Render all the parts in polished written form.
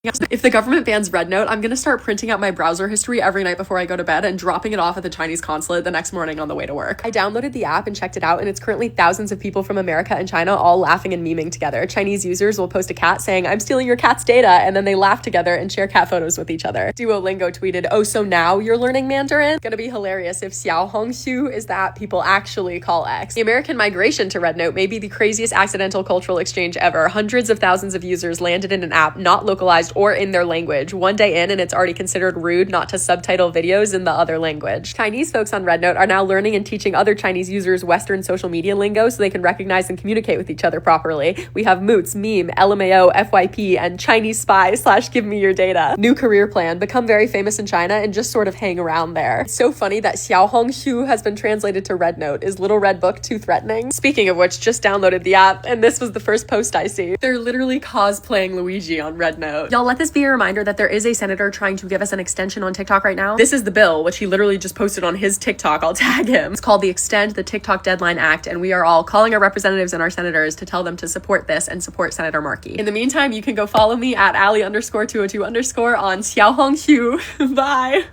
If the government bans RedNote, I'm gonna start printing out my browser history every night before I go to bed and dropping it off at the Chinese consulate the next morning on the way to work. I downloaded the app and checked it out, and it's currently thousands of people from America and China all laughing and memeing together. Chinese users will post a cat saying, "I'm stealing your cat's data," and then they laugh together and share cat photos with each other. Duolingo tweeted, "Oh, so now you're learning Mandarin?" Gonna be hilarious if Xiaohongshu is the app people actually call X. The American migration to RedNote may be the craziest accidental cultural exchange ever. Hundreds of thousands of users landed in an app not localized or in their language. One day in, and it's already considered rude not to subtitle videos in the other language. Chinese folks on RedNote are now learning and teaching other Chinese users Western social media lingo so they can recognize and communicate with each other properly. We have moots, meme, LMAO, FYP, and Chinese spy / give me your data. New career plan, become very famous in China and just sort of hang around there. It's so funny that Xiaohongshu has been translated to RedNote. Is Little Red Book too threatening? Speaking of which, just downloaded the app, and this was the first post I see. They're literally cosplaying Luigi on RedNote. Y'all, let this be a reminder that there is a senator trying to give us an extension on TikTok right now. This is the bill, which he literally just posted on his TikTok. I'll tag him. It's called the Extend the TikTok Deadline Act, and we are all calling our representatives and our senators to tell them to support this and support Senator Markey. In the meantime, you can go follow me at Ali_202_ on Xiaohongshu. Bye.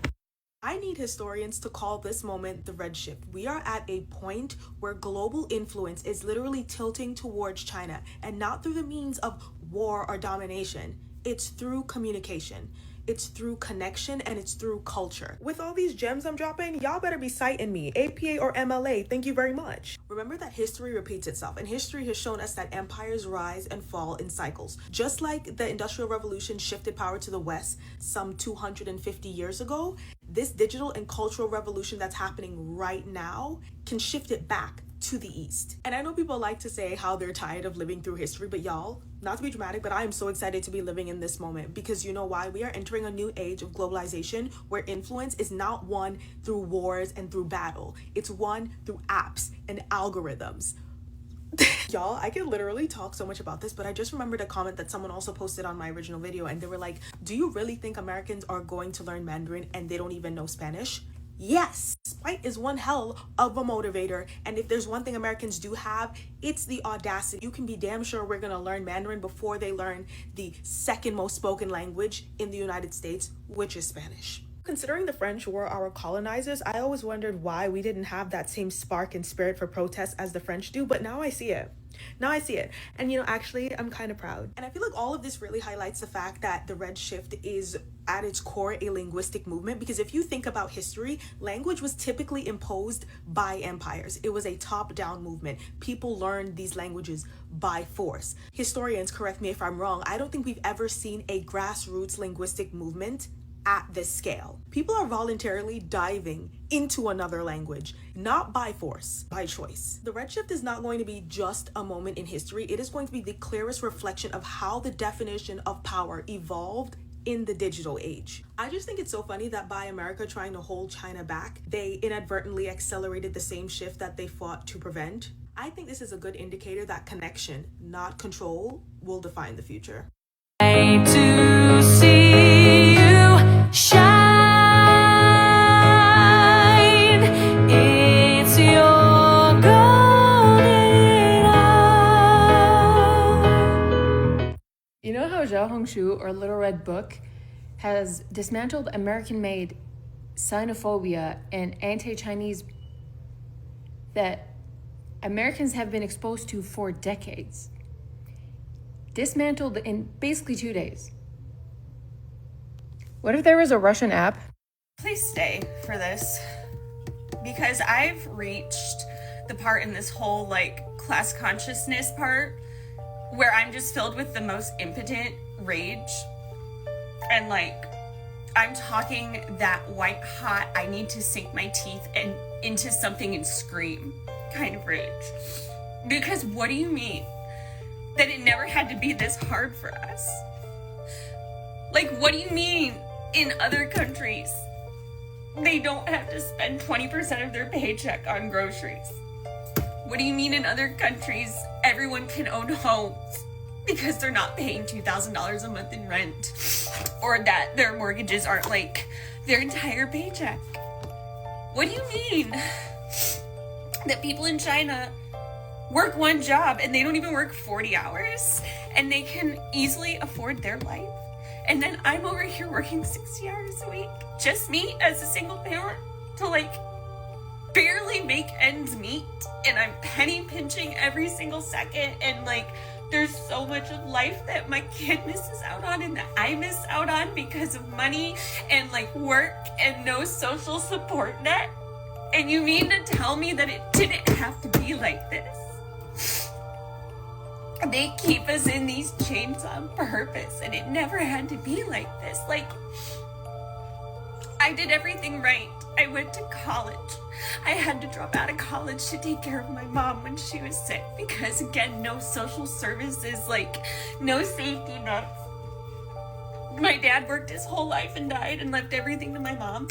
I need historians to call this moment the red shift. We are at a point where global influence is literally tilting towards China, and not through the means of war or domination. It's through communication, it's through connection, and it's through culture. With all these gems I'm dropping, y'all better be citing me. APA or MLA, thank you very much. Remember that history repeats itself, and history has shown us that empires rise and fall in cycles. Just like the Industrial Revolution shifted power to the West some 250 years ago, this digital and cultural revolution that's happening right now can shift it back to the East. And I know people like to say how they're tired of living through history, but y'all, not to be dramatic, but I am so excited to be living in this moment, because you know why? We are entering a new age of globalization where influence is not won through wars and through battle. It's won through apps and algorithms. Y'all, I could literally talk so much about this, but I just remembered a comment that someone also posted on my original video, and they were like, "Do you really think Americans are going to learn Mandarin and they don't even know Spanish?" Yes, spite is one hell of a motivator, and if there's one thing Americans do have, it's the audacity. You can be damn sure we're gonna learn Mandarin before they learn the second most spoken language in the United States, which is Spanish. Considering the French were our colonizers, I always wondered why we didn't have that same spark and spirit for protest as the French do, but now I see it. Now I see it. And you know, actually, I'm kind of proud. And I feel like all of this really highlights the fact that the red shift is at its core a linguistic movement, because if you think about history, language was typically imposed by empires. It was a top-down movement. People learned these languages by force. Historians, correct me if I'm wrong, I don't think we've ever seen a grassroots linguistic movement at this scale. People are voluntarily diving into another language, not by force, by choice. The red shift is not going to be just a moment in history. It is going to be the clearest reflection of how the definition of power evolved in the digital age. I just think it's so funny that by America trying to hold China back, they inadvertently accelerated the same shift that they fought to prevent. I think this is a good indicator that connection, not control, will define the future. To see you shine, it's your golden hour. You know how Xiaohongshu, or Little Red Book, has dismantled American-made xenophobia and anti-Chinese that Americans have been exposed to for decades? Dismantled in basically 2 days. What if there was a Russian app? Please stay for this, because I've reached the part in this whole class consciousness part where I'm just filled with the most impotent rage, and I'm talking that white hot, I need to sink my teeth into something and scream kind of rage. Because what do you mean that it never had to be this hard for us? What do you mean in other countries they don't have to spend 20% of their paycheck on groceries? What do you mean in other countries everyone can own homes because they're not paying $2,000 a month in rent, or that their mortgages aren't their entire paycheck? What do you mean that people in China work one job and they don't even work 40 hours and they can easily afford their life? And then I'm over here working 60 hours a week, just me as a single parent, to like barely make ends meet. And I'm penny pinching every single second. And like, there's so much of life that my kid misses out on and that I miss out on because of money and like work and no social support net. And you mean to tell me that it didn't have to be like this? They keep us in these chains on purpose, and it never had to be like this. Like, I did everything right. I went to college. I had to drop out of college to take care of my mom when she was sick because, again, no social services, like, no safety nets. My dad worked his whole life and died and left everything to my mom.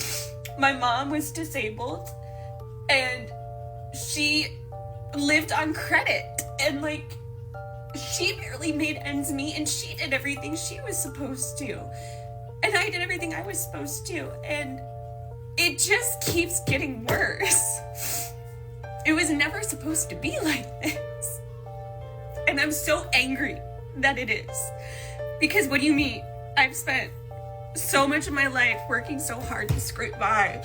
My mom was disabled, and she lived on credit, and, like, she barely made ends meet, and she did everything she was supposed to. And I did everything I was supposed to, and it just keeps getting worse. It was never supposed to be like this. And I'm so angry that it is. Because what do you mean? I've spent so much of my life working so hard to scrape by.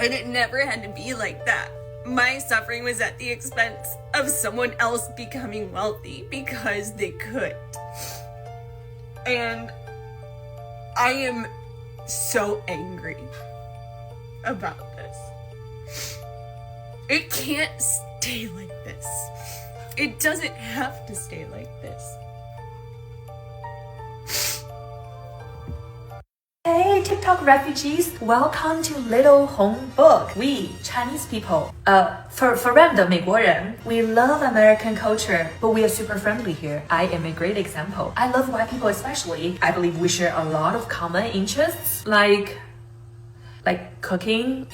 And it never had to be like that. My suffering was at the expense of someone else becoming wealthy because they could. And I am so angry about this. It can't stay like this. It doesn't have to stay like this. Hey, TikTok refugees, welcome to Little Home Book. We, Chinese people, for random 美国人, we love American culture, but we are super friendly here. I am a great example. I love white people especially. I believe we share a lot of common interests, like cooking,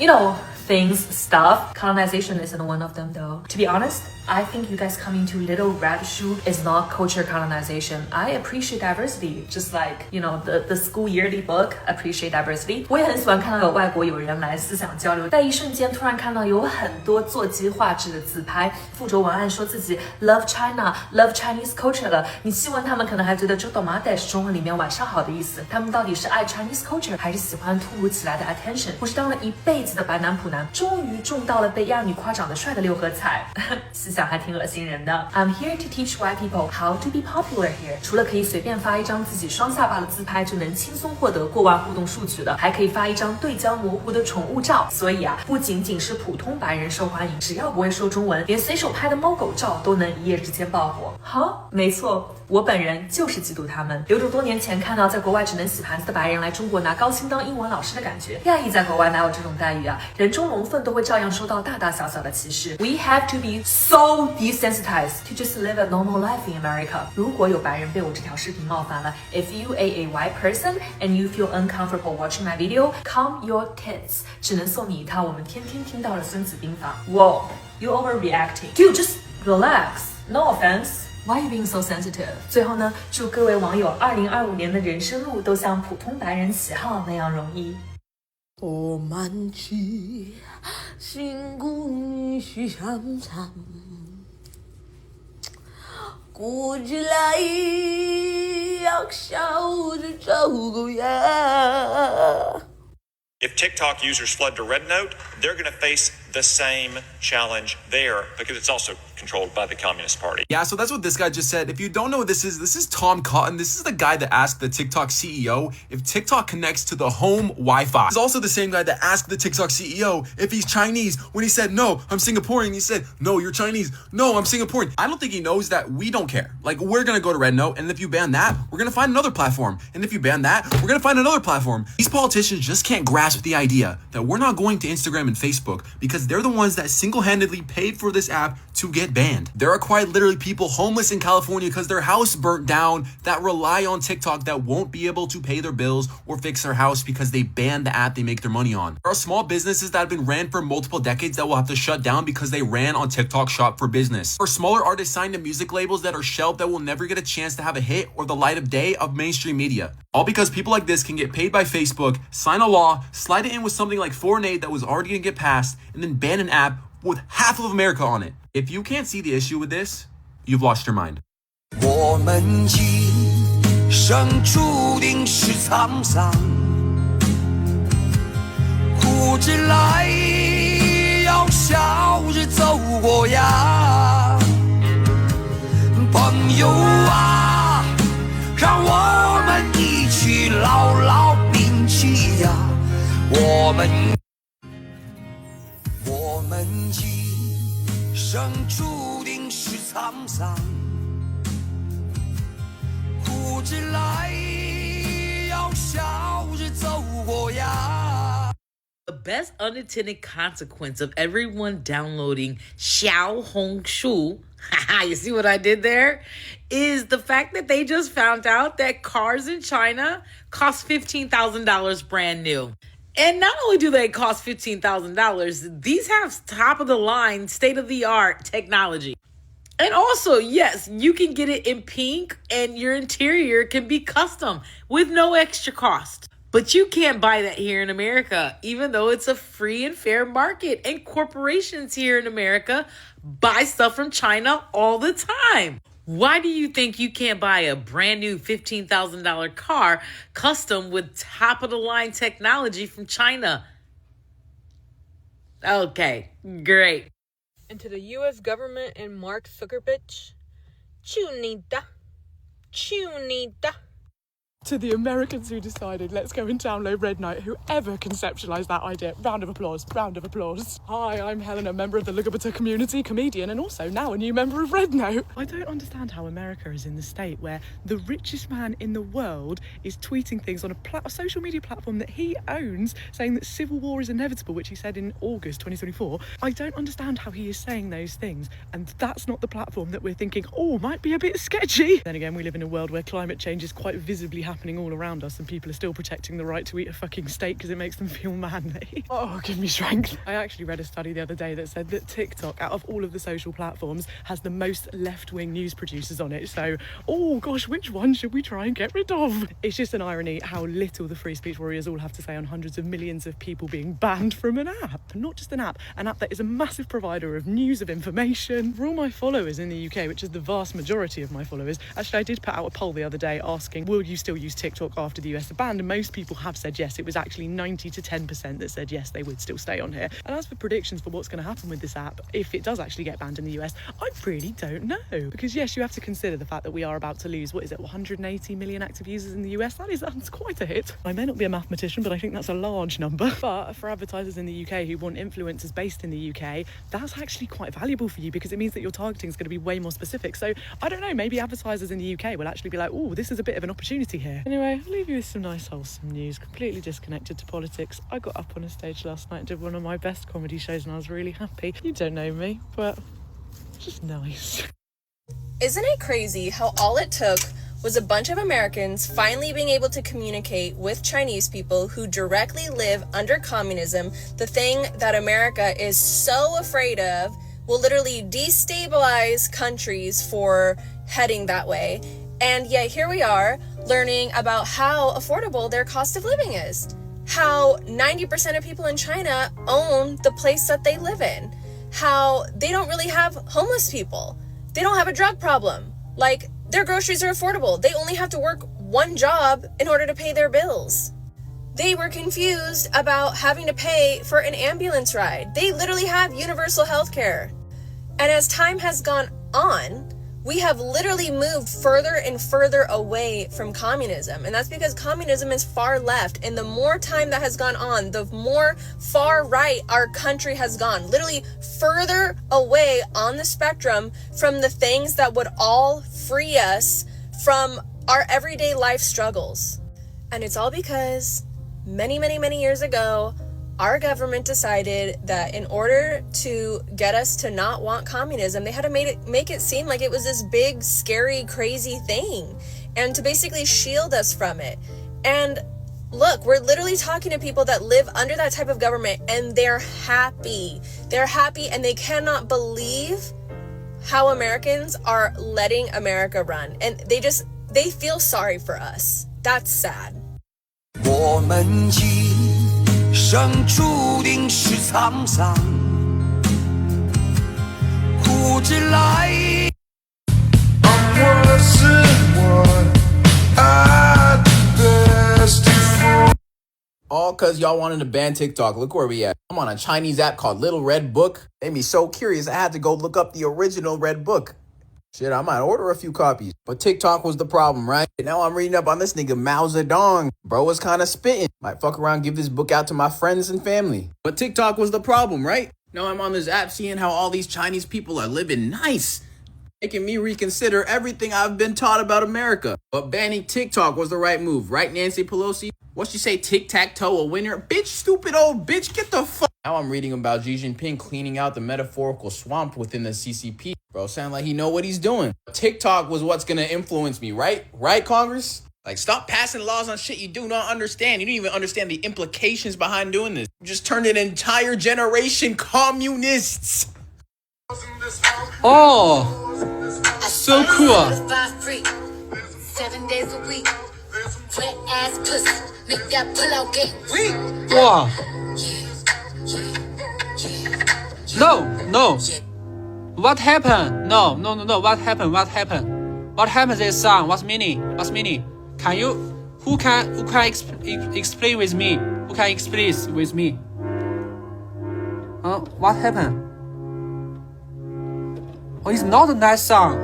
things, stuff. Colonization isn't one of them though. To be honest, I think you guys coming to Little Red Shoe is not culture colonization. I appreciate diversity, just like, the school yearly book, appreciate diversity. 我也很喜欢看到有外国友人来思想交流，在一瞬间突然看到有很多座机画质的自拍，附着文案说自己 love China, love Chinese culture 了。你细问他们，可能还觉得这懂吗？但是中文里面晚上好的意思，他们到底是爱 Chinese culture 还是喜欢突如其来的 attention？ 我是当了一辈子的白男普男，终于中到了被亚女夸长得帅的六合彩。思想还挺恶心人的。I'm here to teach white people how to be popular here。除了可以随便发一张自己双下巴的自拍就能轻松获得过万互动数据的，还可以发一张对焦模糊的宠物照。所以不仅仅是普通白人受欢迎，只要不会说中文，连随手拍的猫狗照都能一夜之间爆火。好，没错，我本人就是嫉妒他们，有种多年前看到在国外只能洗盘子的白人来中国拿高薪当英文老师的感觉。亚裔在国外哪有这种待遇啊？人中龙凤都会照样受到大大小小的歧视。We have to be so desensitized to just live a normal life in America. 如果有白人被我这条视频冒犯了 ，if you are a white person and you feel uncomfortable watching my video, calm your tits. 只能送你一套我们天天听到的孙子兵法。Whoa, you overreacting. Dude, just relax. No offense. Why are you being so sensitive? 最后呢，祝各位网友2025年的人生路都像普通白人喜好那样容易。我们去辛苦你去尝尝，过起来要笑着走过呀。If TikTok users flood to RedNote, they're going to face the same challenge there because it's also controlled by the Communist Party. Yeah, so that's what this guy just said. If you don't know what this is Tom Cotton. This is the guy that asked the TikTok CEO if TikTok connects to the home Wi-Fi. He's also the same guy that asked the TikTok CEO if he's Chinese when he said, no, I'm Singaporean. He said, no, you're Chinese. No, I'm Singaporean. I don't think he knows that we don't care. Like, we're going to go to RedNote, and if you ban that, we're going to find another platform. And if you ban that, we're going to find another platform. These politicians just can't grasp the idea that we're not going to Instagram and Facebook because they're the ones that single-handedly paid for this app to get banned. There are quite literally people homeless in California because their house burnt down that rely on TikTok that won't be able to pay their bills or fix their house because they banned the app they make their money on. There are small businesses that have been ran for multiple decades that will have to shut down because they ran on TikTok Shop for Business. Or smaller artists signed to music labels that are shelved that will never get a chance to have a hit or the light of day of mainstream media. All because people like this can get paid by Facebook, sign a law, slide it in with something like foreign aid that was already going to get passed, and then ban an app with half of America on it. If you can't see the issue with this, you've lost your mind. 我们去生注定是沧桑，苦之来要笑着走过呀，朋友啊，让我们一起牢牢铭记呀，我们今生注定是沧桑。苦之来要笑着走过呀。 The best unintended consequence of everyone downloading Xiaohongshu, haha, you see what I did there? Is the fact that they just found out that cars in China cost $15,000 brand new. And not only do they cost $15,000, these have top of the line, state of the art technology. And also, yes, you can get it in pink and your interior can be custom with no extra cost. But you can't buy that here in America, even though it's a free and fair market. And corporations here in America buy stuff from China all the time. Why do you think you can't buy a brand new $15,000 car custom with top of the line technology from China? Okay, great. And to the U.S. government and Mark Zuckerberg, Chunita. To the Americans who decided, let's go and download RedNote, whoever conceptualized that idea, round of applause, round of applause. Hi, I'm Helen, a member of the LGBT community, comedian, and also now a new member of RedNote. I don't understand how America is in the state where the richest man in the world is tweeting things on a social media platform that he owns, saying that civil war is inevitable, which he said in August 2024. I don't understand how he is saying those things, and that's not the platform that we're thinking, oh, might be a bit sketchy. Then again, we live in a world where climate change is quite visibly happening all around us and people are still protecting the right to eat a fucking steak because it makes them feel manly. Oh, give me strength. I actually read a study the other day that said that TikTok, out of all of the social platforms, has the most left-wing news producers on it. So, oh gosh, which one should we try and get rid of? It's just an irony how little the free speech warriors all have to say on hundreds of millions of people being banned from an app. Not just an app that is a massive provider of news, of information. For all my followers in the UK, which is the vast majority of my followers, actually I did put out a poll the other day asking, will you still use TikTok after the US are banned? And most people have said yes. It was actually 90 to 10% that said yes, they would still stay on here. And as for predictions for what's going to happen with this app, if it does actually get banned in the US, I really don't know. Because yes, you have to consider the fact that we are about to lose, 180 million active users in the US? That's quite a hit. I may not be a mathematician, but I think that's a large number. But for advertisers in the UK who want influencers based in the UK, that's actually quite valuable for you because it means that your targeting is going to be way more specific. So I don't know, maybe advertisers in the UK will actually be like, oh, this is a bit of an opportunity here. Anyway, I'll leave you with some nice wholesome news, completely disconnected to politics. I got up on a stage last night and did one of my best comedy shows and I was really happy. You don't know me, but just nice. Isn't it crazy how all it took was a bunch of Americans finally being able to communicate with Chinese people who directly live under communism, the thing that America is so afraid of will literally destabilize countries for heading that way. And yet here we are learning about how affordable their cost of living is. How 90% of people in China own the place that they live in. How they don't really have homeless people. They don't have a drug problem. Like, their groceries are affordable. They only have to work one job in order to pay their bills. They were confused about having to pay for an ambulance ride. They literally have universal health care. And as time has gone on, we have literally moved further and further away from communism. And that's because communism is far left. And the more time that has gone on, the more far right our country has gone. Literally further away on the spectrum from the things that would all free us from our everyday life struggles. And it's all because many, many, many years ago, our government decided that in order to get us to not want communism, they had to make it seem like it was this big, scary, crazy thing, and to basically shield us from it. And look, we're literally talking to people that live under that type of government, and they're happy. They're happy, and they cannot believe how Americans are letting America run. And they feel sorry for us. That's sad. 我们今生注定是沧桑，苦之来。 I'm what I said, what I All because y'all wanted to ban TikTok. Look where we at. I'm on a Chinese app called Little Red Book. Made me so curious I had to go look up the original Red Book. Shit, I might order a few copies. But TikTok was the problem, right? Now I'm reading up on this nigga Mao Zedong. Bro was kind of spitting. Might fuck around, give this book out to my friends and family. But TikTok was the problem, right? Now I'm on this app seeing how all these Chinese people are living nice, making me reconsider everything I've been taught about America. But banning TikTok was the right move, right, Nancy Pelosi? What she say, tic-tac-toe, a winner? Bitch, stupid old bitch, get the fuck. Now I'm reading about Xi Jinping cleaning out the metaphorical swamp within the CCP. Bro, sound like he know what he's doing. TikTok was what's gonna influence me, right? Right, Congress? Like, stop passing laws on shit you do not understand. You don't even understand the implications behind doing this. You just turned an entire generation communists. Oh, so cool. 7 days a week. Wet ass pussy. Make that pull out game weak. Wow. No. What happened? No. What happened? What happened this song? What's meaning? Can you, who can explain with me? Who can explain with me? What happened? Oh, it's not a nice song.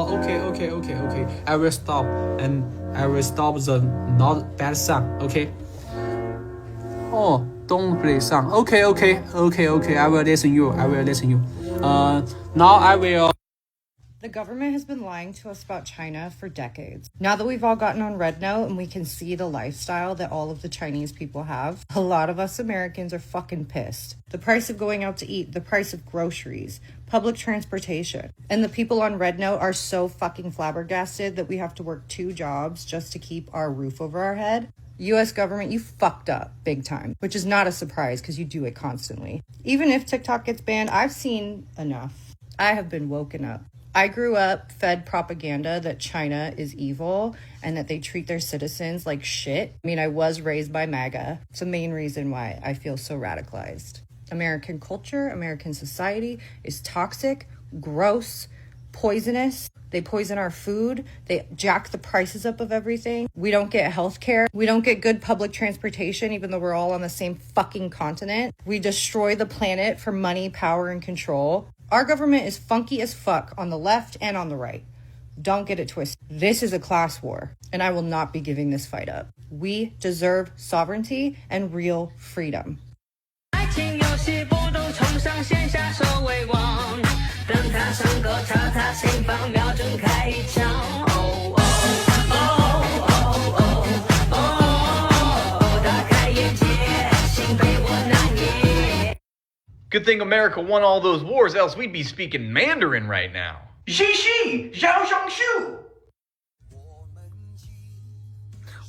Okay. I will stop the not bad song. Okay. Oh, don't play song. Okay. I will listen you. Now I will. The government has been lying to us about China for decades. Now that we've all gotten on RedNote and we can see the lifestyle that all of the Chinese people have, a lot of us Americans are fucking pissed. The price of going out to eat, the price of groceries, public transportation. And the people on RedNote are so fucking flabbergasted that we have to work 2 jobs just to keep our roof over our head. US government, you fucked up big time, which is not a surprise because you do it constantly. Even if TikTok gets banned, I've seen enough. I have been woken up. I grew up fed propaganda that China is evil and that they treat their citizens like shit. I mean, I was raised by MAGA. It's the main reason why I feel so radicalized. American culture, American society is toxic, gross, poisonous. They poison our food. They jack the prices up of everything. We don't get health care. We don't get good public transportation, even though we're all on the same fucking continent. We destroy the planet for money, power, and control. Our government is funky as fuck on the left and on the right. Don't get it twisted. This is a class war, and I will not be giving this fight up. We deserve sovereignty and real freedom. Good thing America won all those wars, else we'd be speaking Mandarin right now.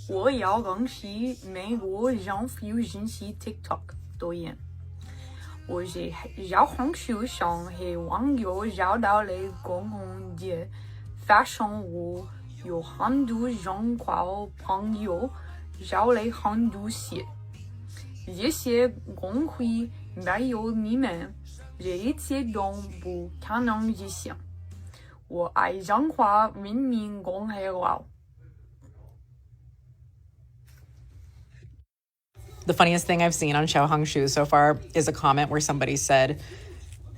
我要恭喜美国政府引起 TikTok 导演。我是小红书上和网友找到了公共的发生我有很多中国朋友找了很多些，这些工会没有你们，这一切都不可能实现。我爱中华人民共和国。The funniest thing I've seen on Xiaohongshu so far is a comment where somebody said,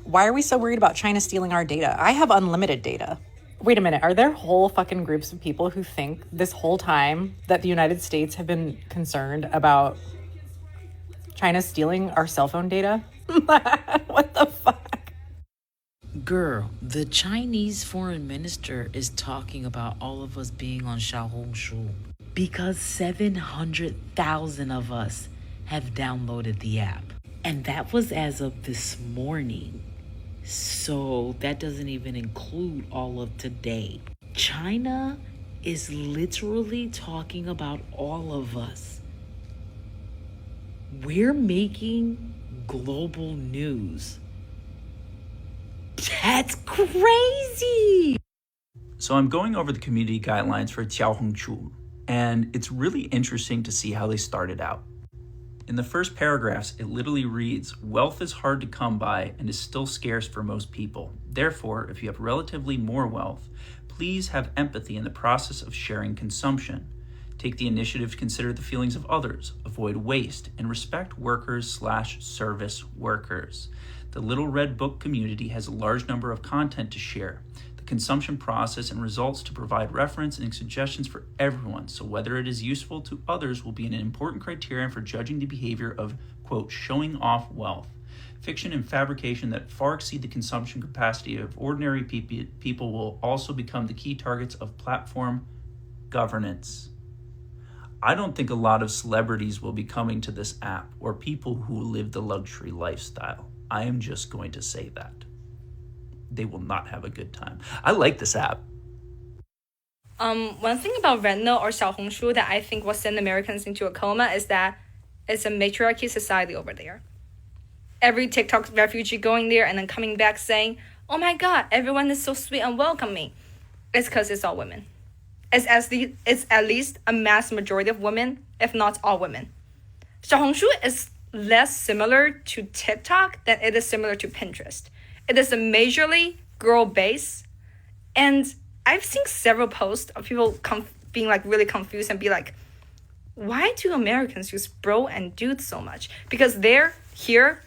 "Why are we so worried about China stealing our data? I have unlimited data." Wait a minute, are there whole fucking groups of people who think this whole time that the United States have been concerned about China stealing our cell phone data? What the fuck? Girl, the Chinese foreign minister is talking about all of us being on Xiaohongshu because 700,000 of us have downloaded the app. And that was as of this morning. So that doesn't even include all of today. China is literally talking about all of us. We're making global news. That's crazy! So I'm going over the community guidelines for Xiaohongshu, and it's really interesting to see how they started out. In the first paragraphs, it literally reads, "Wealth is hard to come by and is still scarce for most people. Therefore, if you have relatively more wealth, please have empathy in the process of sharing consumption. Take the initiative to consider the feelings of others, avoid waste, and respect workers/service workers. The Little Red Book community has a large number of content to share, the consumption process and results to provide reference and suggestions for everyone, so whether it is useful to others will be an important criterion for judging the behavior of, quote, showing off wealth. Fiction and fabrication that far exceed the consumption capacity of ordinary people will also become the key targets of platform governance. I don't think a lot of celebrities will be coming to this app or people who live the luxury lifestyle. I am just going to say that. They will not have a good time. I like this app. One thing about RedNote or Xiaohongshu that I think will send Americans into a coma is that it's a matriarchy society over there. Every TikTok refugee going there and then coming back saying, oh my God, everyone is so sweet and welcoming. It's because it's all women. It's at least a mass majority of women, if not all women. Xiaohongshu is less similar to TikTok than it is similar to Pinterest. It is a majorly girl base, and I've seen several posts of people being like really confused and be like, why do Americans use bro and dude so much? Because here,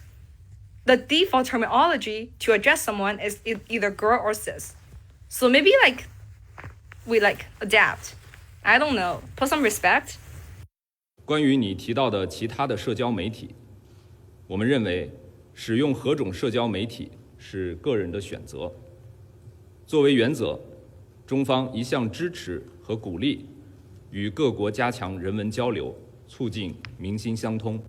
the default terminology to address someone is either girl or cis. So maybe we adapt. I don't know. Put some respect. 关于你提到的其他的社交媒体，我们认为使用何种社交媒体是个人的选择。作为原则，中方一向支持和鼓励与各国加强人文交流，促进民心相通。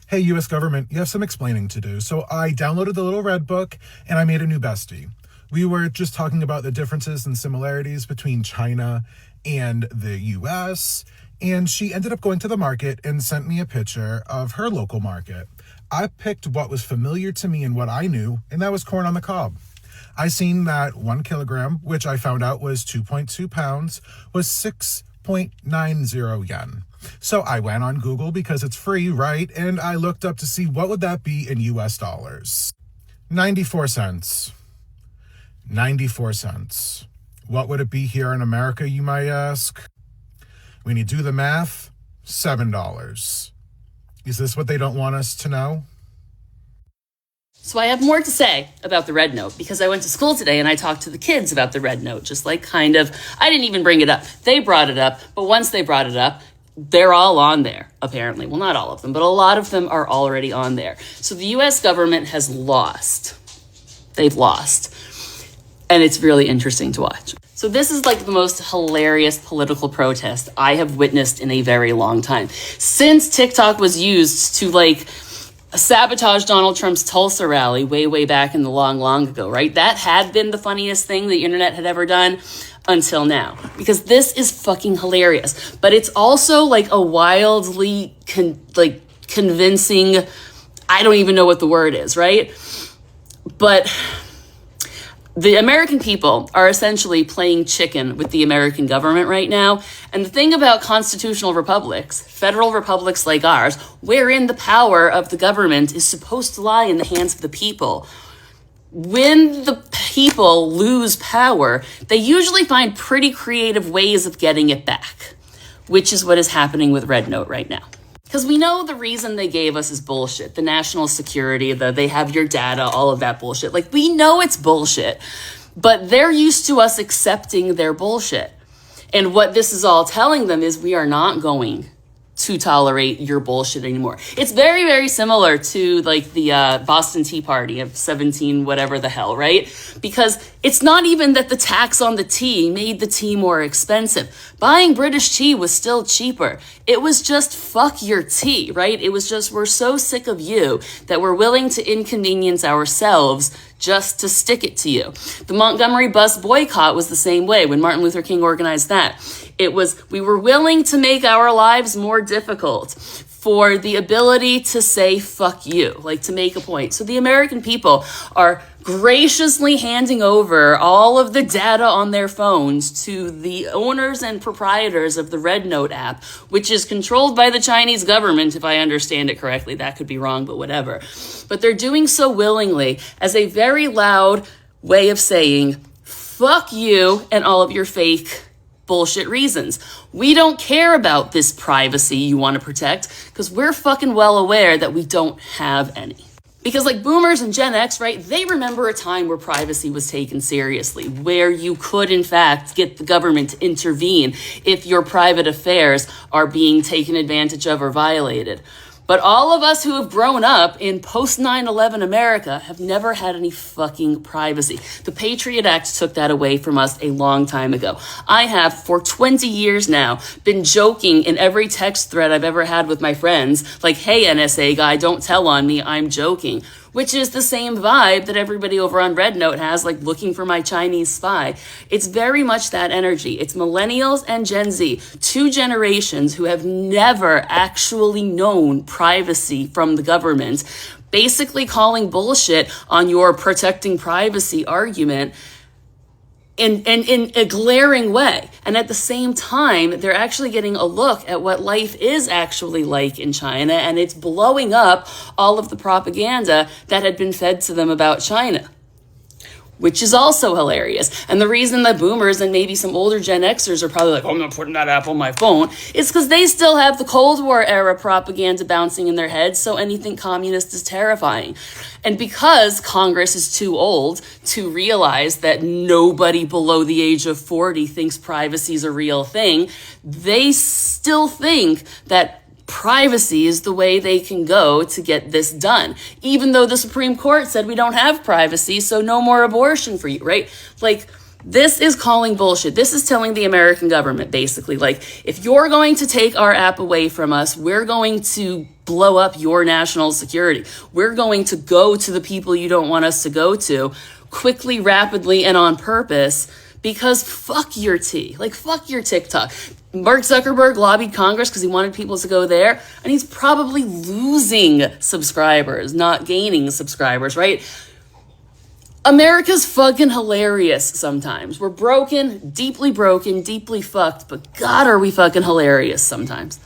Hey, U.S. government, you have some explaining to do. So I downloaded the Little Red Book and I made a new bestie. We were just talking about the differences and similarities between China and the U.S., and she ended up going to the market and sent me a picture of her local market. I picked what was familiar to me and what I knew, and that was corn on the cob. I seen that 1 kilogram, which I found out was 2.2 pounds, was 6.90 yen. So I went on Google because it's free, right? And I looked up to see what would that be in US dollars. 94 cents. 94 cents. What would it be here in America, you might ask? When you do the math, $7. Is this what they don't want us to know? So I have more to say about the RedNote because I went to school today and I talked to the kids about the RedNote, just like I didn't even bring it up. They brought it up, but once they brought it up, they're all on there, apparently. Well, not all of them, but a lot of them are already on there. So the US government has lost. They've lost. And it's really interesting to watch. So this is like the most hilarious political protest I have witnessed in a very long time. Since TikTok was used to sabotage Donald Trump's Tulsa rally way back in the long ago, right? That had been the funniest thing the internet had ever done until now, because this is fucking hilarious. But it's also like a wildly convincing, I don't even know what the word is, right? But the American people are essentially playing chicken with the American government right now. And the thing about constitutional republics, federal republics like ours, wherein the power of the government is supposed to lie in the hands of the people, when the people lose power, they usually find pretty creative ways of getting it back, which is what is happening with RedNote right now. Because we know the reason they gave us is bullshit. The national security, they have your data, all of that bullshit. We know it's bullshit, but they're used to us accepting their bullshit. And what this is all telling them is we are not going to tolerate your bullshit anymore. It's very, very similar to the Boston Tea Party of 17 whatever the hell, right? Because it's not even that the tax on the tea made the tea more expensive. Buying British tea was still cheaper. It was just fuck your tea, right? It was just we're so sick of you that we're willing to inconvenience ourselves just to stick it to you. The Montgomery bus boycott was the same way when Martin Luther King organized that. We were willing to make our lives more difficult for the ability to say fuck you, to make a point. So the American people are graciously handing over all of the data on their phones to the owners and proprietors of the RedNote app, which is controlled by the Chinese government, if I understand it correctly. That could be wrong, but whatever. But they're doing so willingly as a very loud way of saying fuck you and all of your fake bullshit reasons. We don't care about this privacy you want to protect because we're fucking well aware that we don't have any. Because like boomers and Gen X, right, they remember a time where privacy was taken seriously, where you could in fact get the government to intervene if your private affairs are being taken advantage of or violated. But all of us who have grown up in post 9/11 America have never had any fucking privacy. The Patriot Act took that away from us a long time ago. I have, for 20 years now, been joking in every text thread I've ever had with my friends, like, hey, NSA guy, don't tell on me, I'm joking. Which is the same vibe that everybody over on RedNote has, like looking for my Chinese spy. It's very much that energy. It's millennials and Gen Z, two generations who have never actually known privacy from the government, basically calling bullshit on your protecting privacy argument in a glaring way. And at the same time, they're actually getting a look at what life is actually like in China, and it's blowing up all of the propaganda that had been fed to them about China, which is also hilarious. And the reason that boomers and maybe some older Gen Xers are probably like, oh, I'm not putting that app on my phone, is because they still have the Cold War era propaganda bouncing in their heads, so anything communist is terrifying. And because Congress is too old to realize that nobody below the age of 40 thinks privacy is a real thing, they still think that privacy is the way they can go to get this done. Even though the Supreme Court said we don't have privacy, so no more abortion for you, right? Like, this is calling bullshit. This is telling the American government, basically, like, if you're going to take our app away from us, we're going to blow up your national security. We're going to go to the people you don't want us to go to quickly, rapidly, and on purpose, because fuck your tea. Like, fuck your TikTok. Mark Zuckerberg lobbied Congress because he wanted people to go there, and he's probably losing subscribers, not gaining subscribers, right? America's fucking hilarious sometimes. We're broken, deeply fucked, but God, are we fucking hilarious sometimes.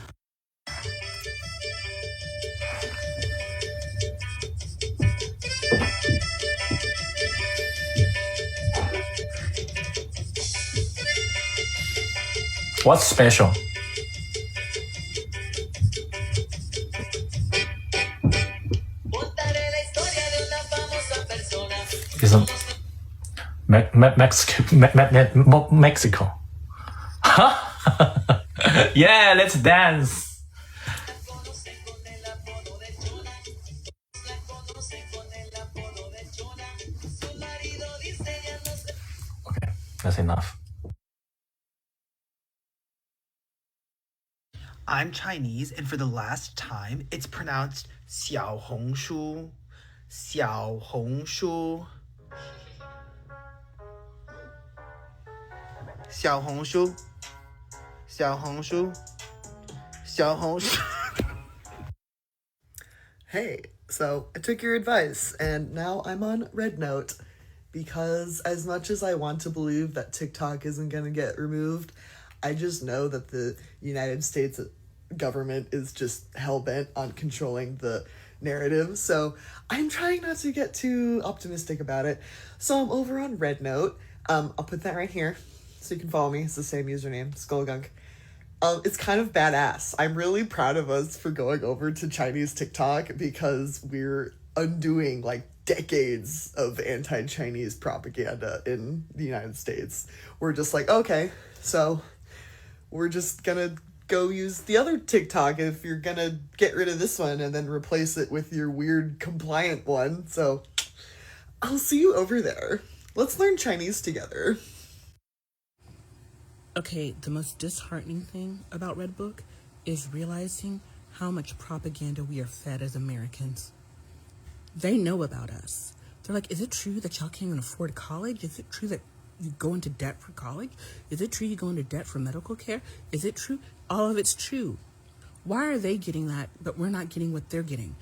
What's special? Is Mexico. Huh? Yeah, let's dance. Okay, that's enough. I'm Chinese, and for the last time, it's pronounced Xiaohongshu. Xiaohongshu. Xiaohongshu. Xiaohongshu. Xiaohongshu. Hey, so I took your advice, and now I'm on RedNote, because as much as I want to believe that TikTok isn't going to get removed, I just know that the United States government is just hell-bent on controlling the narrative, so I'm trying not to get too optimistic about it. So I'm over on RedNote. I'll put that right here so you can follow me. It's the same username, Skullgunk. It's kind of badass. I'm really proud of us for going over to Chinese TikTok because we're undoing like decades of anti-Chinese propaganda in the United States. We're just like, okay, so we're just gonna go use the other TikTok if you're gonna get rid of this one and then replace it with your weird compliant one. So I'll see you over there. Let's learn Chinese together. Okay, the most disheartening thing about Redbook is realizing how much propaganda we are fed as Americans. They know about us. They're like, is it true that y'all can't even afford college? Is it true that you go into debt for college? Is it true you go into debt for medical care? Is it true? All of it's true. Why are they getting that, but we're not getting what they're getting?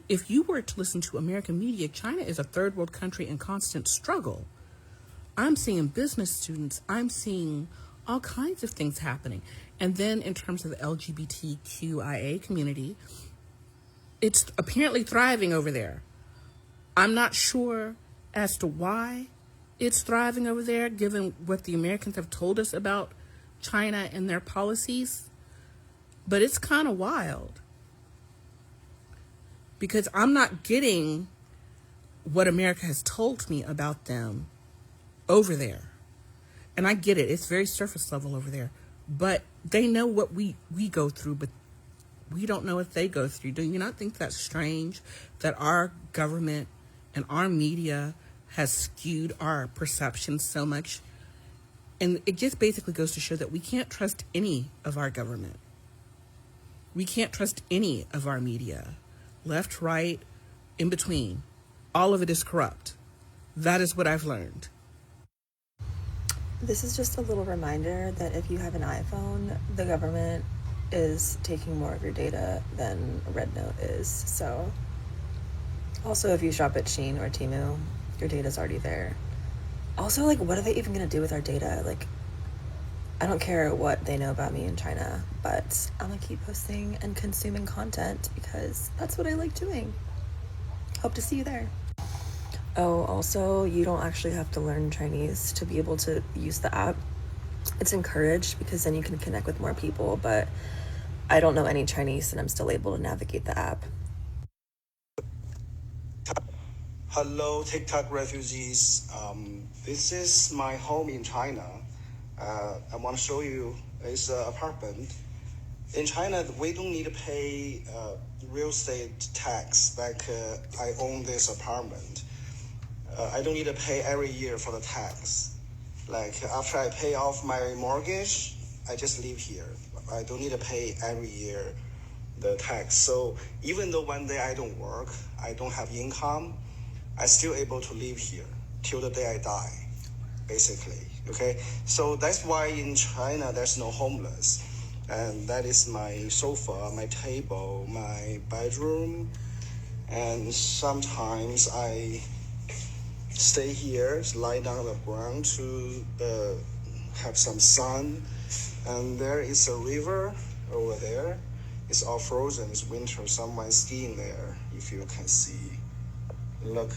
If you were to listen to American media, China is a third world country in constant struggle. I'm seeing business students, I'm seeing all kinds of things happening. And then in terms of the LGBTQIA community, it's apparently thriving over there. I'm not sure as to why, it's thriving over there, given what the Americans have told us about China and their policies. But it's kind of wild because I'm not getting what America has told me about them over there. And I get it. It's very surface level over there. But they know what we go through, but we don't know what they go through. Do you not think that's strange that our government and our media has skewed our perceptions so much? And it just basically goes to show that we can't trust any of our government. We can't trust any of our media. Left, right, in between. All of it is corrupt. That is what I've learned. This is just a little reminder that if you have an iPhone, the government is taking more of your data than RedNote is. So also, if you shop at Shein or Temu, your data's already there. Also, like, what are they even going to do with our data? Like, I don't care what they know about me in China, but I'm going to keep posting and consuming content because that's what I like doing. Hope to see you there. Oh, also, you don't actually have to learn Chinese to be able to use the app. It's encouraged because then you can connect with more people, but I don't know any Chinese and I'm still able to navigate the app. Hello, TikTok refugees. This is my home in China. I want to show you this apartment. In China, we don't need to pay real estate tax like I own this apartment. I don't need to pay every year for the tax. Like after I pay off my mortgage, I just live here. I don't need to pay every year the tax. So even though one day I don't work, I don't have income, I'm still able to live here till the day I die, basically. Okay, so that's why in China there's no homeless. And that is my sofa, my table, my bedroom. And sometimes I stay here, lie down on the ground to have some sun. And there is a river over there. It's all frozen, it's winter, someone's skiing there, if you can see. Look,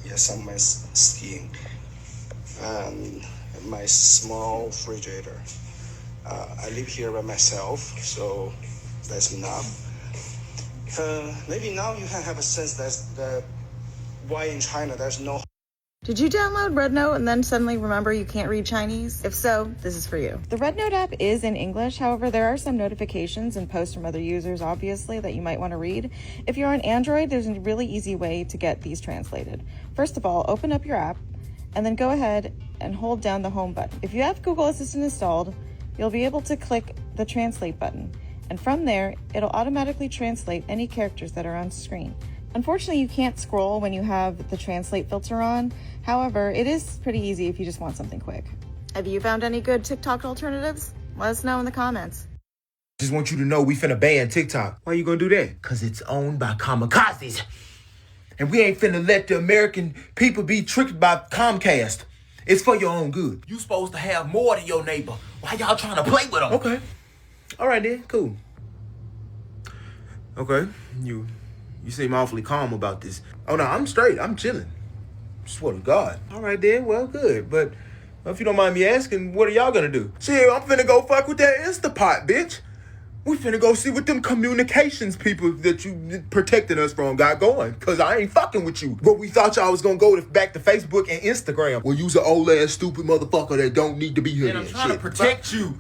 yeah, someone's skiing. And my small refrigerator. I live here by myself, so that's enough. Maybe now you can have a sense that why in China there's no. Did you download RedNote and then suddenly remember you can't read Chinese? If so, this is for you. The RedNote app is in English. However, there are some notifications and posts from other users, obviously, that you might want to read. If you're on Android, there's a really easy way to get these translated. First of all, open up your app and then go ahead and hold down the home button. If you have Google Assistant installed, you'll be able to click the translate button. And from there, it'll automatically translate any characters that are on screen. Unfortunately, you can't scroll when you have the translate filter on. However, it is pretty easy if you just want something quick. Have you found any good TikTok alternatives? Let us know in the comments. Just want you to know we finna ban TikTok. Why you gonna do that? Cause it's owned by kamikazes. And we ain't finna let the American people be tricked by Comcast. It's for your own good. You supposed to have more than your neighbor. Why y'all trying to play with them? Okay. All right then, cool. Okay, you seem awfully calm about this. Oh no, I'm straight. I'm chilling. Swear to God. All right then, well, good. But if you don't mind me asking, what are y'all gonna do? Shit, I'm finna go fuck with that Instapot, bitch. We finna go see what them communications people that you protecting us from got going. Cause I ain't fucking with you. But we thought y'all was gonna go back to Facebook and Instagram. Well, you's an old ass stupid motherfucker that don't need to be here. And I'm trying to protect you.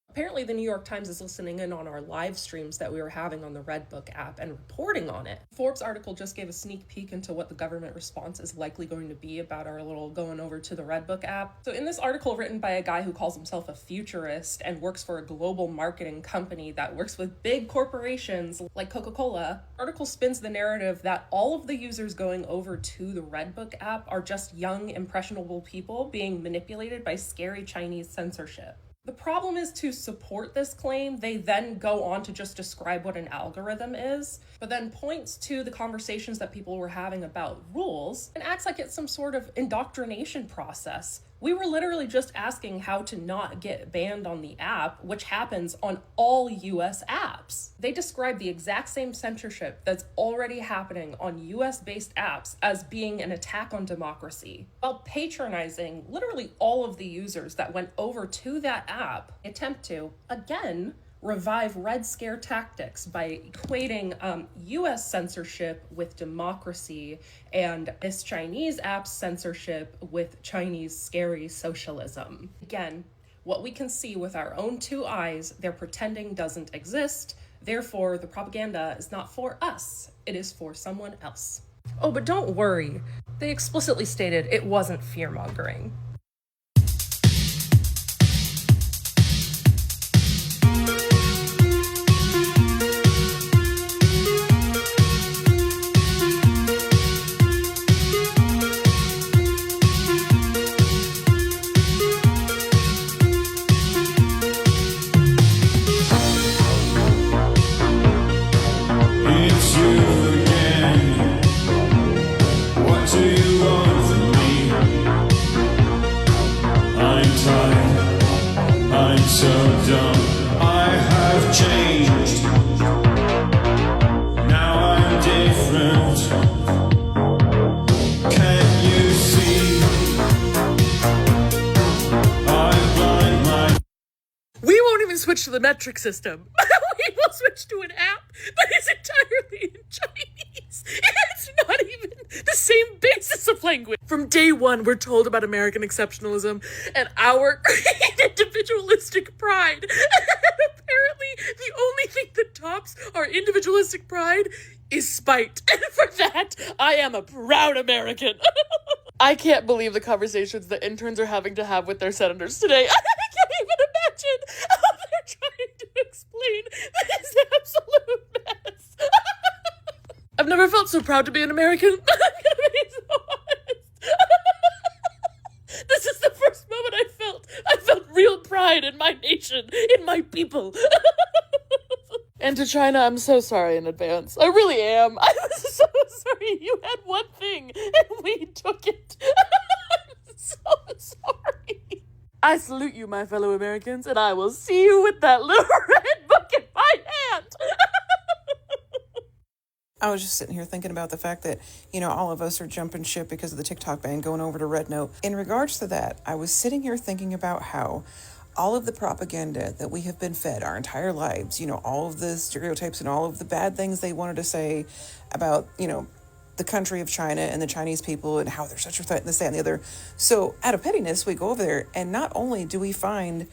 Apparently, the New York Times is listening in on our live streams that we were having on the Redbook app and reporting on it. Forbes article just gave a sneak peek into what the government response is likely going to be about our little going over to the Redbook app. So in this article written by a guy who calls himself a futurist and works for a global marketing company that works with big corporations like Coca-Cola, article spins the narrative that all of the users going over to the Redbook app are just young, impressionable people being manipulated by scary Chinese censorship. The problem is, to support this claim, they then go on to just describe what an algorithm is, but then points to the conversations that people were having about rules and acts like it's some sort of indoctrination process We were literally just asking how to not get banned on the app, which happens on all US apps. They describe the exact same censorship that's already happening on US-based apps as being an attack on democracy, while patronizing literally all of the users that went over to that app, attempt to, again, revive Red Scare tactics by equating US censorship with democracy and this Chinese app's censorship with Chinese scary socialism. Again, what we can see with our own two eyes, they're pretending doesn't exist. Therefore, the propaganda is not for us, it is for someone else. Oh, but don't worry. They explicitly stated it wasn't fear-mongering. It's you again. What do you want from me? I'm tired. I'm so dumb. I have changed. Now I'm different. Can you see? I blind my. We won't even switch to the metric system. We will switch to an app that is entirely in Chinese. It's not even the same basis of language. From day one, we're told about American exceptionalism and our great individualistic pride. And apparently, the only thing that tops our individualistic pride is spite. And for that, I am a proud American. I can't believe the conversations that interns are having to have with their senators today. I can't even imagine how they're trying to explain this absolute mess. I've never felt so proud to be an American. I'm gonna be so honest. This is the first moment I felt real pride in my nation, in my people. And to China, I'm so sorry in advance. I really am. I'm so sorry. You had one thing and we took it. I'm so sorry. I salute you, my fellow Americans, and I will see you with that little red book in my hand. I was just sitting here thinking about the fact that, all of us are jumping ship because of the TikTok ban going over to RedNote. In regards to that, I was sitting here thinking about how all of the propaganda that we have been fed our entire lives, all of the stereotypes and all of the bad things they wanted to say about, the country of China and the Chinese people and how they're such a threat and this, that, and the other. So out of pettiness, we go over there and not only do we find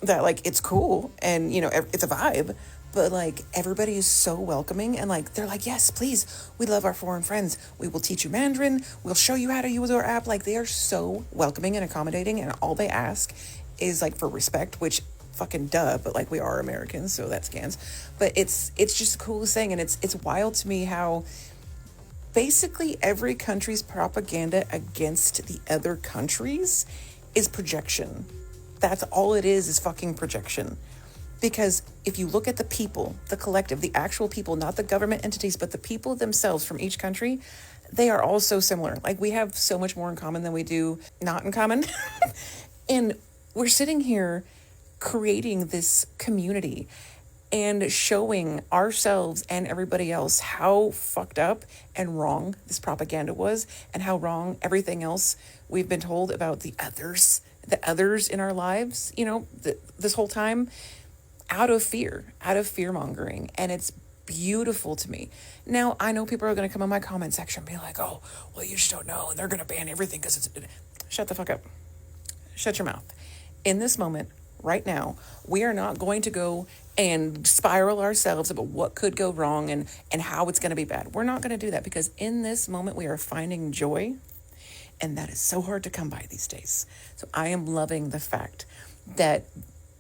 that it's cool and, it's a vibe, but everybody is so welcoming and they're like, yes, please, we love our foreign friends. We will teach you Mandarin. We'll show you how to use our app. They are so welcoming and accommodating, and all they ask is for respect, which fucking duh, but we are Americans, so that scans. But it's just the coolest thing, and it's wild to me how basically every country's propaganda against the other countries is projection. That's all it is fucking projection. Because if you look at the people, the collective, the actual people, not the government entities, but the people themselves from each country, they are all so similar. We have so much more in common than we do not in common. And we're sitting here creating this community and showing ourselves and everybody else how fucked up and wrong this propaganda was, and how wrong everything else we've been told about the others in our lives, this whole time, out of fear mongering. And it's beautiful to me. Now, I know people are going to come in my comment section and be like, oh, well, you just don't know, and they're going to ban everything because it's... Shut the fuck up. Shut your mouth. In this moment, right now, we are not going to go and spiral ourselves about what could go wrong and how it's going to be bad. We're not going to do that, because in this moment, we are finding joy, and that is so hard to come by these days. So I am loving the fact that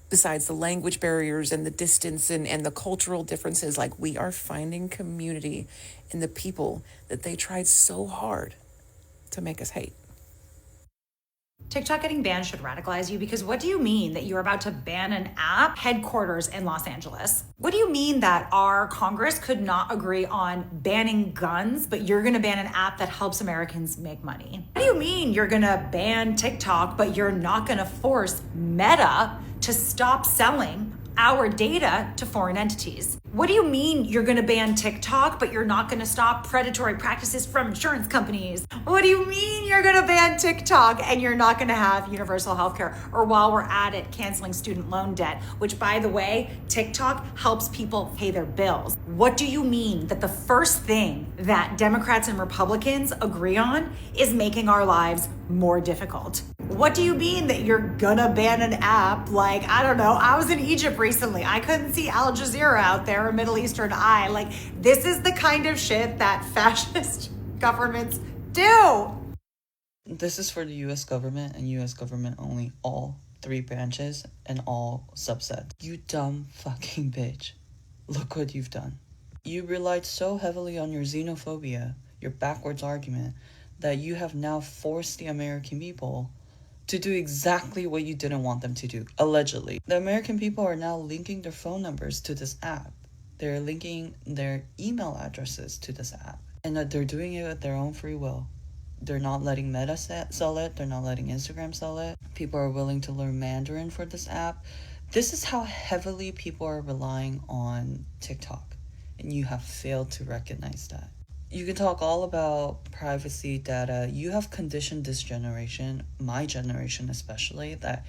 besides the language barriers and the distance and the cultural differences, we are finding community in the people that they tried so hard to make us hate. TikTok getting banned should radicalize you, because what do you mean that you're about to ban an app headquarters in Los Angeles? What do you mean that our Congress could not agree on banning guns, but you're gonna ban an app that helps Americans make money? What do you mean you're gonna ban TikTok, but you're not gonna force Meta to stop selling our data to foreign entities? What do you mean you're gonna ban TikTok, but you're not gonna stop predatory practices from insurance companies? What do you mean you're gonna ban TikTok and you're not gonna have universal healthcare? Or while we're at it, canceling student loan debt, which, by the way, TikTok helps people pay their bills. What do you mean that the first thing that Democrats and Republicans agree on is making our lives more difficult? What do you mean that you're gonna ban an app like, I don't know, I was in Egypt recently. I couldn't see Al Jazeera out there, or Middle Eastern Eye. Like, this is the kind of shit that fascist governments do. This is for the US government and US government only, all 3 branches and all subsets. You dumb fucking bitch. Look what you've done. You relied so heavily on your xenophobia, your backwards argument, that you have now forced the American people to do exactly what you didn't want them to do, allegedly. The American people are now linking their phone numbers to this app. They're linking their email addresses to this app. And that they're doing it with their own free will. They're not letting Meta sell it. They're not letting Instagram sell it. People are willing to learn Mandarin for this app. This is how heavily people are relying on TikTok. And you have failed to recognize that. You can talk all about privacy data. You have conditioned this generation, my generation especially, that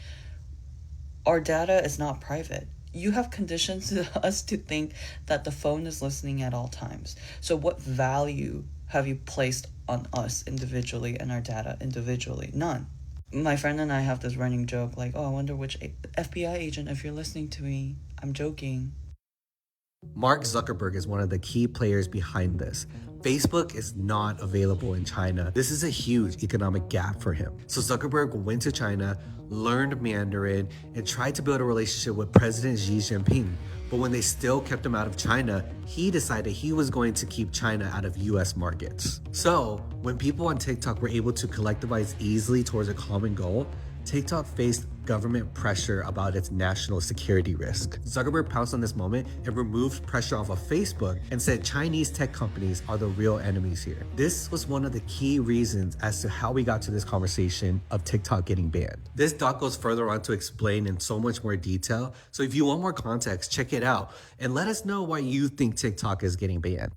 our data is not private. You have conditioned us to think that the phone is listening at all times. So what value have you placed on us individually and our data individually? None. My friend and I have this running joke like, oh, I wonder which FBI agent, if you're listening to me, I'm joking. Mark Zuckerberg is one of the key players behind this. Facebook is not available in China. This is a huge economic gap for him. So Zuckerberg went to China, learned Mandarin, and tried to build a relationship with President Xi Jinping. But when they still kept him out of China, he decided he was going to keep China out of US markets. So when people on TikTok were able to collectivize easily towards a common goal, TikTok faced government pressure about its national security risk. Zuckerberg pounced on this moment and removed pressure off of Facebook and said Chinese tech companies are the real enemies here. This was one of the key reasons as to how we got to this conversation of TikTok getting banned. This doc goes further on to explain in so much more detail, so if you want more context, check it out and let us know why you think TikTok is getting banned.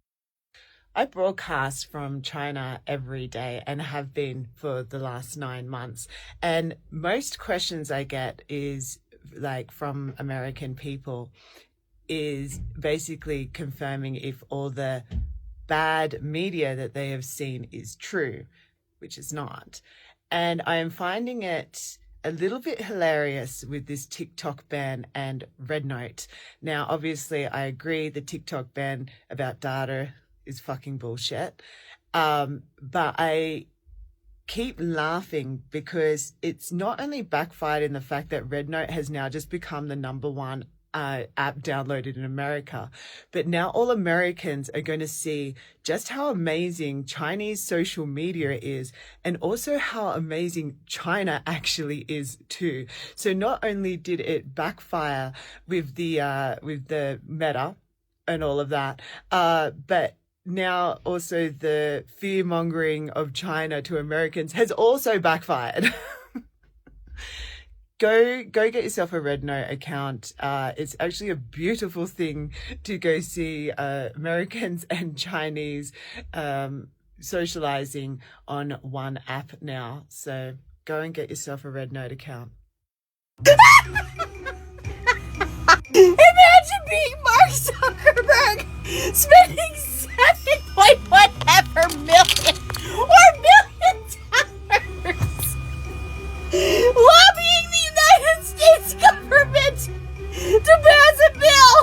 I broadcast from China every day and have been for the last 9 months. And most questions I get is like from American people is basically confirming if all the bad media that they have seen is true, which is not. And I am finding it a little bit hilarious with this TikTok ban and RedNote. Now, obviously, I agree the TikTok ban about data is fucking bullshit. But I keep laughing because it's not only backfired in the fact that RedNote has now just become the #1 app downloaded in America, but now all Americans are going to see just how amazing Chinese social media is and also how amazing China actually is too. So not only did it backfire with the Meta and all of that, but now also the fear-mongering of China to Americans has also backfired. Go get yourself a RedNote account. It's actually a beautiful thing to go see Americans and Chinese socializing on one app now. So go and get yourself a RedNote account. Imagine being Mark Zuckerberg spending 7.whatever million dollars lobbying the United States government to pass a bill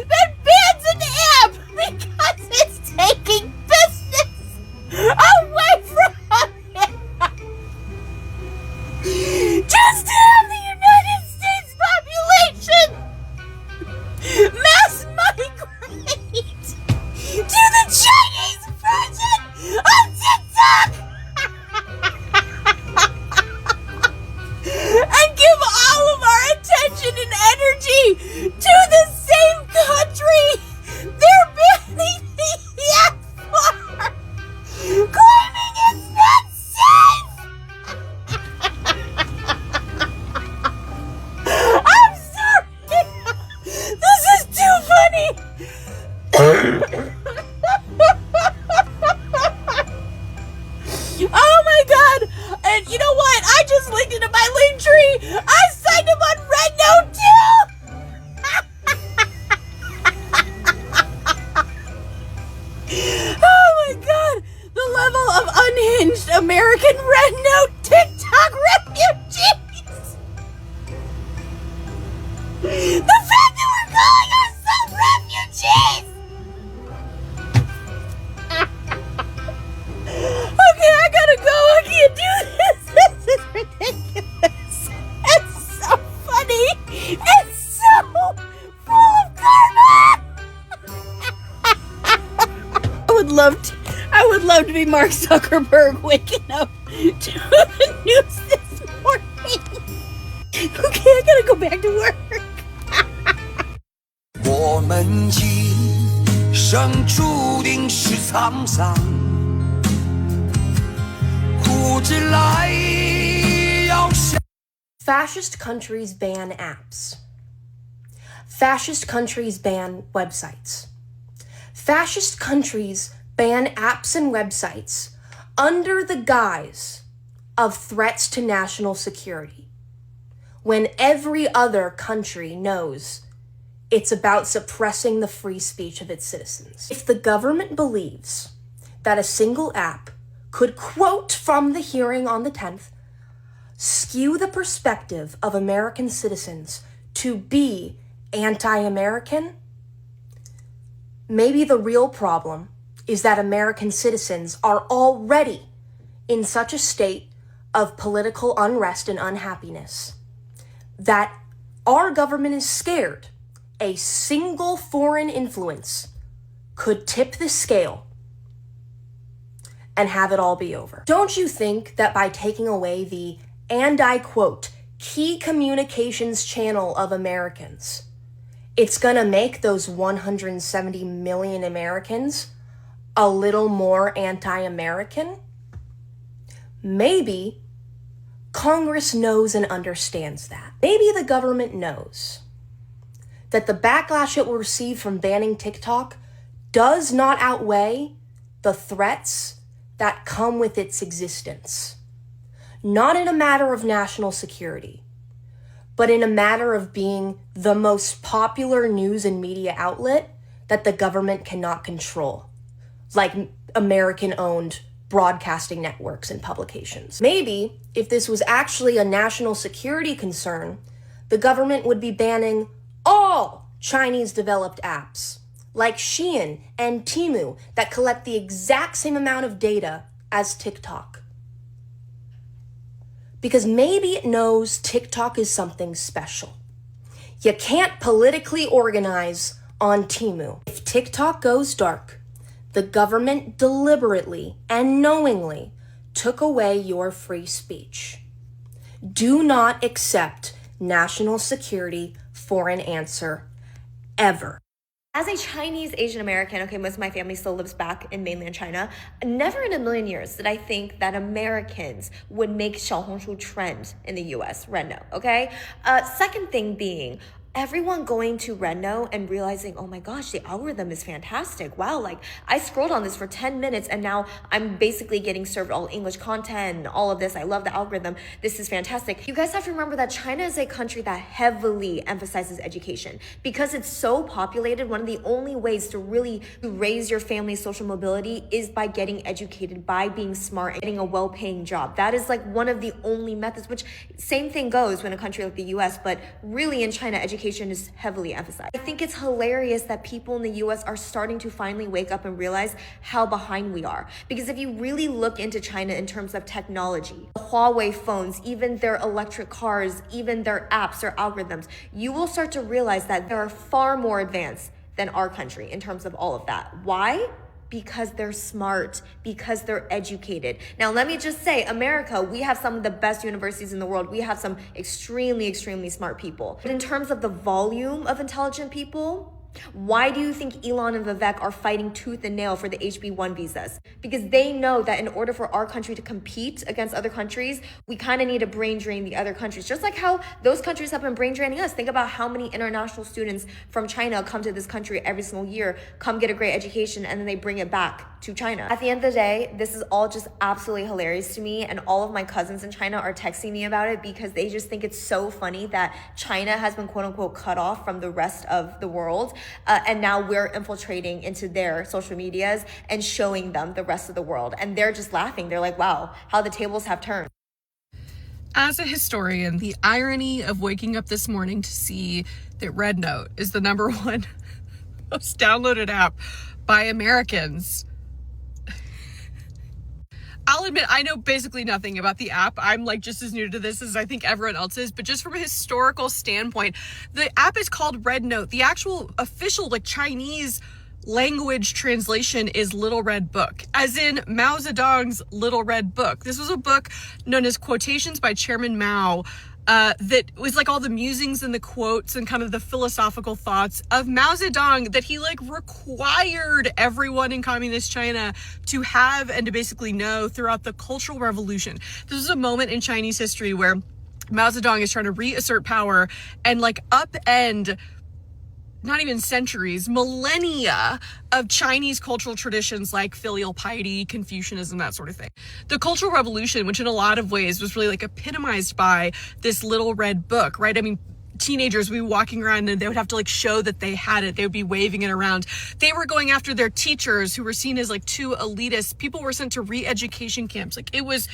that bans an app because it's taking business away from it. Just to have the United States population mass migrate to the Chinese version of TikTok. American RedNote TikTok refugees! The fact that we're calling ourselves refugees! Okay, I gotta go. I can't do this. This is ridiculous. It's so funny. It's so full of karma. I would love to be Mark Zuckerberg waking up to the news this morning. Okay, I gotta go back to work. 我们今生注定是沧桑，苦之来要笑。 Fascist countries ban apps. Fascist countries ban websites. Fascist countries ban apps and websites under the guise of threats to national security, when every other country knows it's about suppressing the free speech of its citizens. If the government believes that a single app could, quote from the hearing on the 10th, skew the perspective of American citizens to be anti-American, maybe the real problem is that American citizens are already in such a state of political unrest and unhappiness that our government is scared a single foreign influence could tip the scale and have it all be over. Don't you think that by taking away the, and I quote, key communications channel of Americans, it's gonna make those 170 million Americans a little more anti-American? Maybe Congress knows and understands that. Maybe the government knows that the backlash it will receive from banning TikTok does not outweigh the threats that come with its existence. Not in a matter of national security, but in a matter of being the most popular news and media outlet that the government cannot control, like American-owned broadcasting networks and publications. Maybe if this was actually a national security concern, the government would be banning all Chinese-developed apps, like Shein and Temu, that collect the exact same amount of data as TikTok. Because maybe it knows TikTok is something special. You can't politically organize on Temu. If TikTok goes dark, the government deliberately and knowingly took away your free speech. Do not accept national security for an answer, ever. As a Chinese Asian American, okay, most of my family still lives back in mainland China, never in a million years did I think that Americans would make Xiaohongshu trend in the US, RedNote, okay? Second thing being, everyone going to RedNote and realizing, oh my gosh, the algorithm is fantastic. Wow, like I scrolled on this for 10 minutes and now I'm basically getting served all English content and all of this. I love the algorithm. This is fantastic. You guys have to remember that China is a country that heavily emphasizes education. Because it's so populated, one of the only ways to really raise your family's social mobility is by getting educated, by being smart and getting a well-paying job. That is like one of the only methods, which same thing goes when a country like the US, but really in China, education is heavily emphasized. I think it's hilarious that people in the US are starting to finally wake up and realize how behind we are. Because if you really look into China in terms of technology, the Huawei phones, even their electric cars, even their apps, their algorithms, you will start to realize that they are far more advanced than our country in terms of all of that. Why? Because they're smart, because they're educated. Now, let me just say, America, we have some of the best universities in the world. We have some extremely, extremely smart people. But in terms of the volume of intelligent people, why do you think Elon and Vivek are fighting tooth and nail for the HB1 visas? Because they know that in order for our country to compete against other countries, we kind of need to brain drain the other countries. Just like how those countries have been brain draining us. Think about how many international students from China come to this country every single year, come get a great education, and then they bring it back to China. At the end of the day, this is all just absolutely hilarious to me, and all of my cousins in China are texting me about it because they just think it's so funny that China has been quote unquote cut off from the rest of the world. And now we're infiltrating into their social medias and showing them the rest of the world. And they're just laughing. They're like, wow, how the tables have turned. As a historian, the irony of waking up this morning to see that RedNote is the number one most downloaded app by Americans. I'll admit, I know basically nothing about the app. I'm like just as new to this as I think everyone else is, but just from a historical standpoint, the app is called RedNote. The actual official like Chinese language translation is Little Red Book, as in Mao Zedong's Little Red Book. This was a book known as Quotations by Chairman Mao, that was like all the musings and the quotes and kind of the philosophical thoughts of Mao Zedong that he like required everyone in communist China to have and to basically know throughout the Cultural Revolution. This is a moment in Chinese history where Mao Zedong is trying to reassert power and like upend not even centuries, millennia of Chinese cultural traditions like filial piety, Confucianism, that sort of thing. The Cultural Revolution, which in a lot of ways was really like epitomized by this Little Red Book, right? I mean, teenagers would be walking around and they would have to like show that they had it. They would be waving it around. They were going after their teachers who were seen as like too elitist. People were sent to re-education camps. Like it was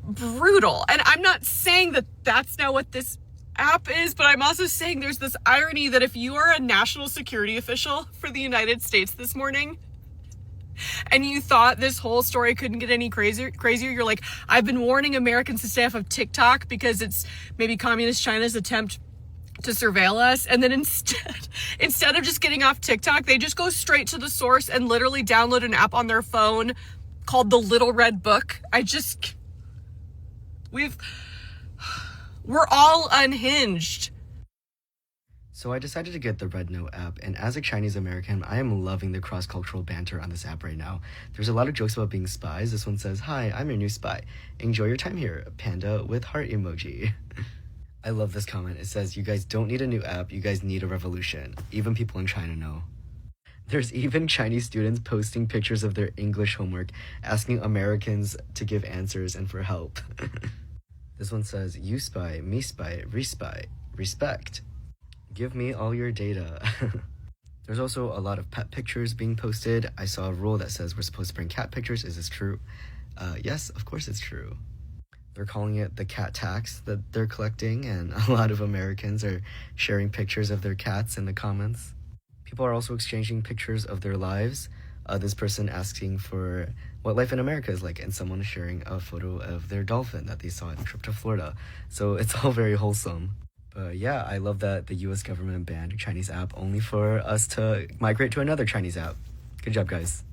brutal. And I'm not saying that that's not what this app is, but I'm also saying there's this irony that if you are a national security official for the United States this morning and you thought this whole story couldn't get any crazier, you're like, I've been warning Americans to stay off of TikTok because it's maybe communist China's attempt to surveil us. And then instead of just getting off TikTok, they just go straight to the source and literally download an app on their phone called the Little Red Book. We're all unhinged. So I decided to get the RedNote app, and as a Chinese American, I am loving the cross-cultural banter on this app right now. There's a lot of jokes about being spies. This one says, "Hi, I'm your new spy. Enjoy your time here. Panda with heart emoji." I love this comment. It says, "You guys don't need a new app, you guys need a revolution." Even people in China know. There's even Chinese students posting pictures of their English homework, asking Americans to give answers and for help. This one says, "You spy, me spy, respy, respect. Give me all your data." There's also a lot of pet pictures being posted. I saw a rule that says we're supposed to bring cat pictures. Is this true? Yes, of course it's true. They're calling it the cat tax that they're collecting, and a lot of Americans are sharing pictures of their cats in the comments. People are also exchanging pictures of their lives. This person asking for what life in America is like, and someone sharing a photo of their dolphin that they saw on a trip to Florida. So it's all very wholesome. But yeah, I love that the US government banned a Chinese app only for us to migrate to another Chinese app. Good job, guys.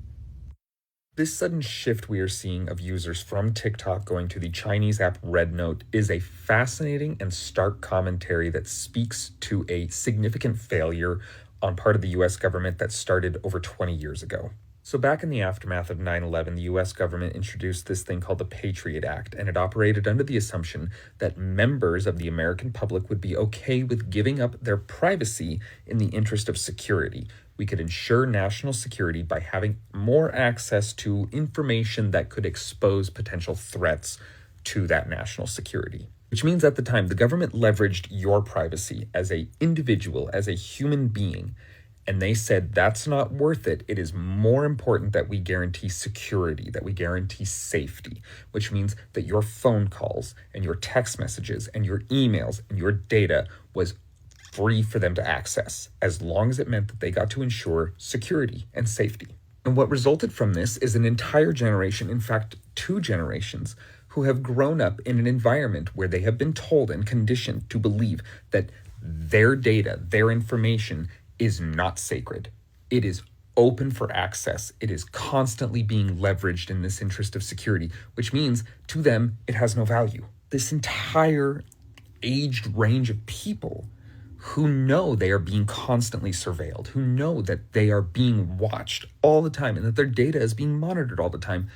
This sudden shift we are seeing of users from TikTok going to the Chinese app RedNote is a fascinating and stark commentary that speaks to a significant failure on part of the US government that started over 20 years ago. So back in the aftermath of 9/11, the US government introduced this thing called the Patriot Act, and it operated under the assumption that members of the American public would be okay with giving up their privacy in the interest of security. We could ensure national security by having more access to information that could expose potential threats to that national security. Which means at the time, the government leveraged your privacy as an individual, as a human being, and they said, that's not worth it. It is more important that we guarantee security, that we guarantee safety, which means that your phone calls and your text messages and your emails and your data was free for them to access, as long as it meant that they got to ensure security and safety. And what resulted from this is an entire generation, in fact, 2 generations, who have grown up in an environment where they have been told and conditioned to believe that their data, their information is not sacred. It is open for access. It is constantly being leveraged in this interest of security, which means to them, it has no value. This entire aged range of people who know they are being constantly surveilled, who know that they are being watched all the time and that their data is being monitored all the time,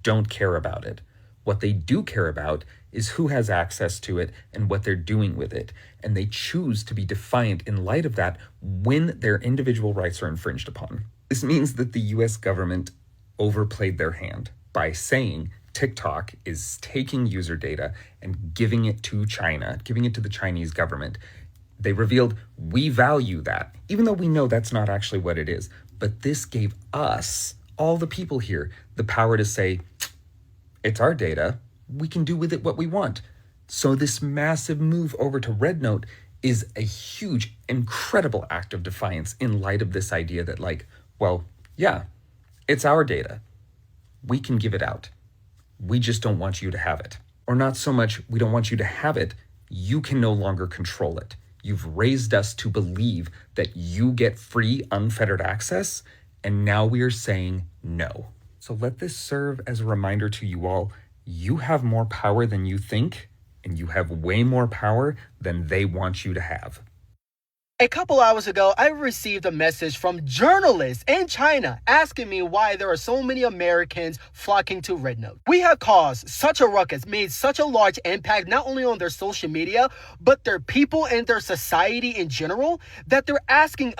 don't care about it. What they do care about is who has access to it and what they're doing with it. And they choose to be defiant in light of that when their individual rights are infringed upon. This means that the US government overplayed their hand by saying TikTok is taking user data and giving it to China, giving it to the Chinese government, They revealed, we value that, even though we know that's not actually what it is. But this gave us, all the people here, the power to say, it's our data. We can do with it what we want. So this massive move over to RedNote is a huge, incredible act of defiance in light of this idea that, like, well, yeah, it's our data. We can give it out. We just don't want you to have it. Or not so much, we don't want you to have it. You can no longer control it. You've raised us to believe that you get free, unfettered access, and now we are saying no. So let this serve as a reminder to you all. You have more power than you think, and you have way more power than they want you to have. A couple hours ago, I received a message from journalists in China asking me why there are so many Americans flocking to RedNote. We have caused such a ruckus, made such a large impact, not only on their social media, but their people and their society in general, that they're asking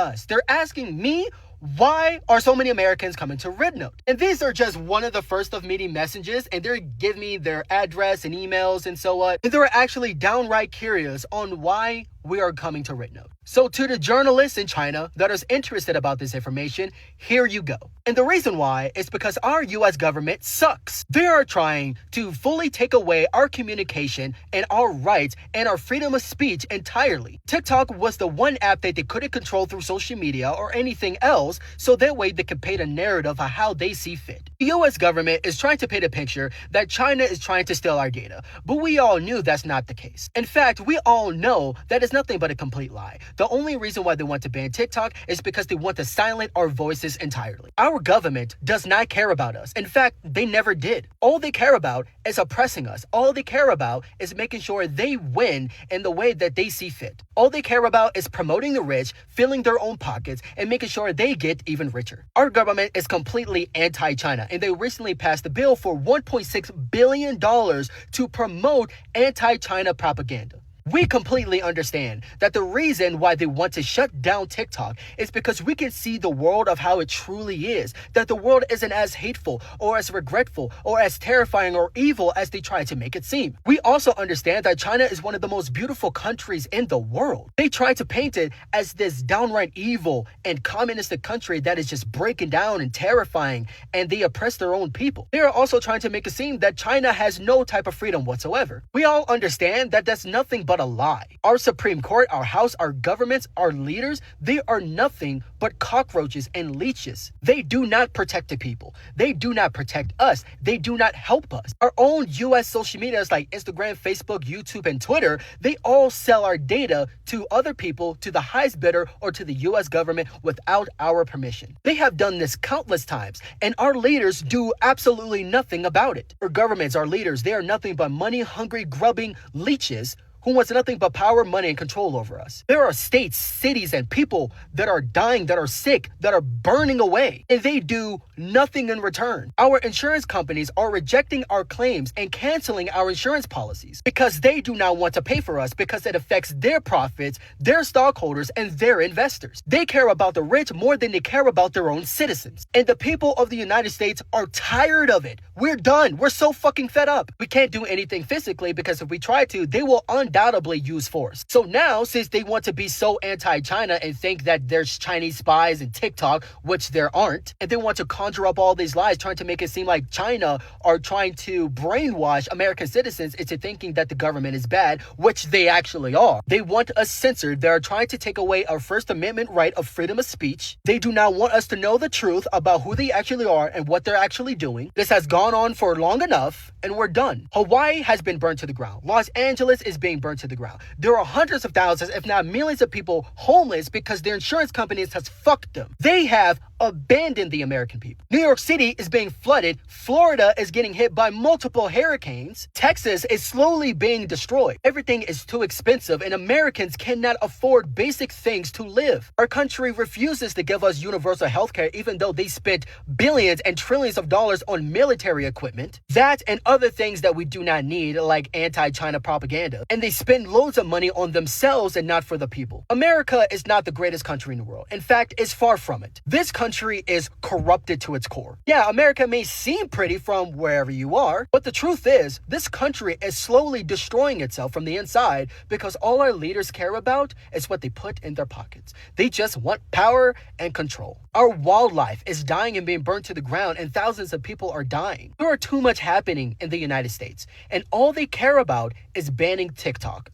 me, why are so many Americans coming to RedNote? And these are just one of the first of many messages, and they're giving me their address and emails and so on. And they're actually downright curious on why we are coming to RedNote. So to the journalists in China that is interested about this information, here you go. And the reason why is because our US government sucks. They are trying to fully take away our communication and our rights and our freedom of speech entirely. TikTok was the one app that they couldn't control through social media or anything else, so that way they could paint a narrative of how they see fit. The US government is trying to paint a picture that China is trying to steal our data, but we all knew that's not the case. In fact, we all know that is nothing but a complete lie. The only reason why they want to ban TikTok is because they want to silence our voices entirely. Our government does not care about us. In fact, they never did. All they care about is oppressing us. All they care about is making sure they win in the way that they see fit. All they care about is promoting the rich, filling their own pockets, and making sure they get even richer. Our government is completely anti-China, and they recently passed a bill for $1.6 billion to promote anti-China propaganda. We completely understand that the reason why they want to shut down TikTok is because we can see the world of how it truly is, that the world isn't as hateful or as regretful or as terrifying or evil as they try to make it seem. We also understand that China is one of the most beautiful countries in the world. They try to paint it as this downright evil and communistic country that is just breaking down and terrifying, and they oppress their own people. They are also trying to make it seem that China has no type of freedom whatsoever. We all understand that that's nothing but a lie. Our Supreme Court, our House, our governments, our leaders, they are nothing but cockroaches and leeches. They do not protect the people. They do not protect us. They do not help us. Our own US social medias like Instagram, Facebook, YouTube, and Twitter, they all sell our data to other people, to the highest bidder, or to the US government without our permission. They have done this countless times, and our leaders do absolutely nothing about it. Our governments, our leaders, they are nothing but money-hungry, grubbing leeches who wants nothing but power, money, and control over us. There are states, cities, and people that are dying, that are sick, that are burning away, and they do nothing in return. Our insurance companies are rejecting our claims and canceling our insurance policies because they do not want to pay for us because it affects their profits, their stockholders, and their investors. They care about the rich more than they care about their own citizens. And the people of the United States are tired of it. We're done. We're so fucking fed up. We can't do anything physically because if we try to, they will undoubtedly use force. So now, since they want to be so anti-China and think that there's Chinese spies in TikTok, which there aren't, and they want to conjure up all these lies trying to make it seem like China are trying to brainwash American citizens into thinking that the government is bad, which they actually are. They want us censored. They are trying to take away our First Amendment right of freedom of speech. They do not want us to know the truth about who they actually are and what they're actually doing. This has gone on for long enough, and we're done. Hawaii has been burned to the ground. Los Angeles is being burned to the ground. There are hundreds of thousands, if not millions of people homeless because their insurance companies has fucked them. They have abandoned the American people. New York City is being flooded. Florida is getting hit by multiple hurricanes. Texas is slowly being destroyed. Everything is too expensive and Americans cannot afford basic things to live. Our country refuses to give us universal health care even though they spent billions and trillions of dollars on military equipment. That and other things that we do not need, like anti-China propaganda. And they spend loads of money on themselves and not for the people. America is not the greatest country in the world. In fact, it's far from it. This country country is corrupted to its core. Yeah, America may seem pretty from wherever you are, but the truth is, this country is slowly destroying itself from the inside because all our leaders care about is what they put in their pockets. They just want power and control. Our wildlife is dying and being burnt to the ground, and thousands of people are dying. There are too much happening in the United States, and all they care about is banning TikTok.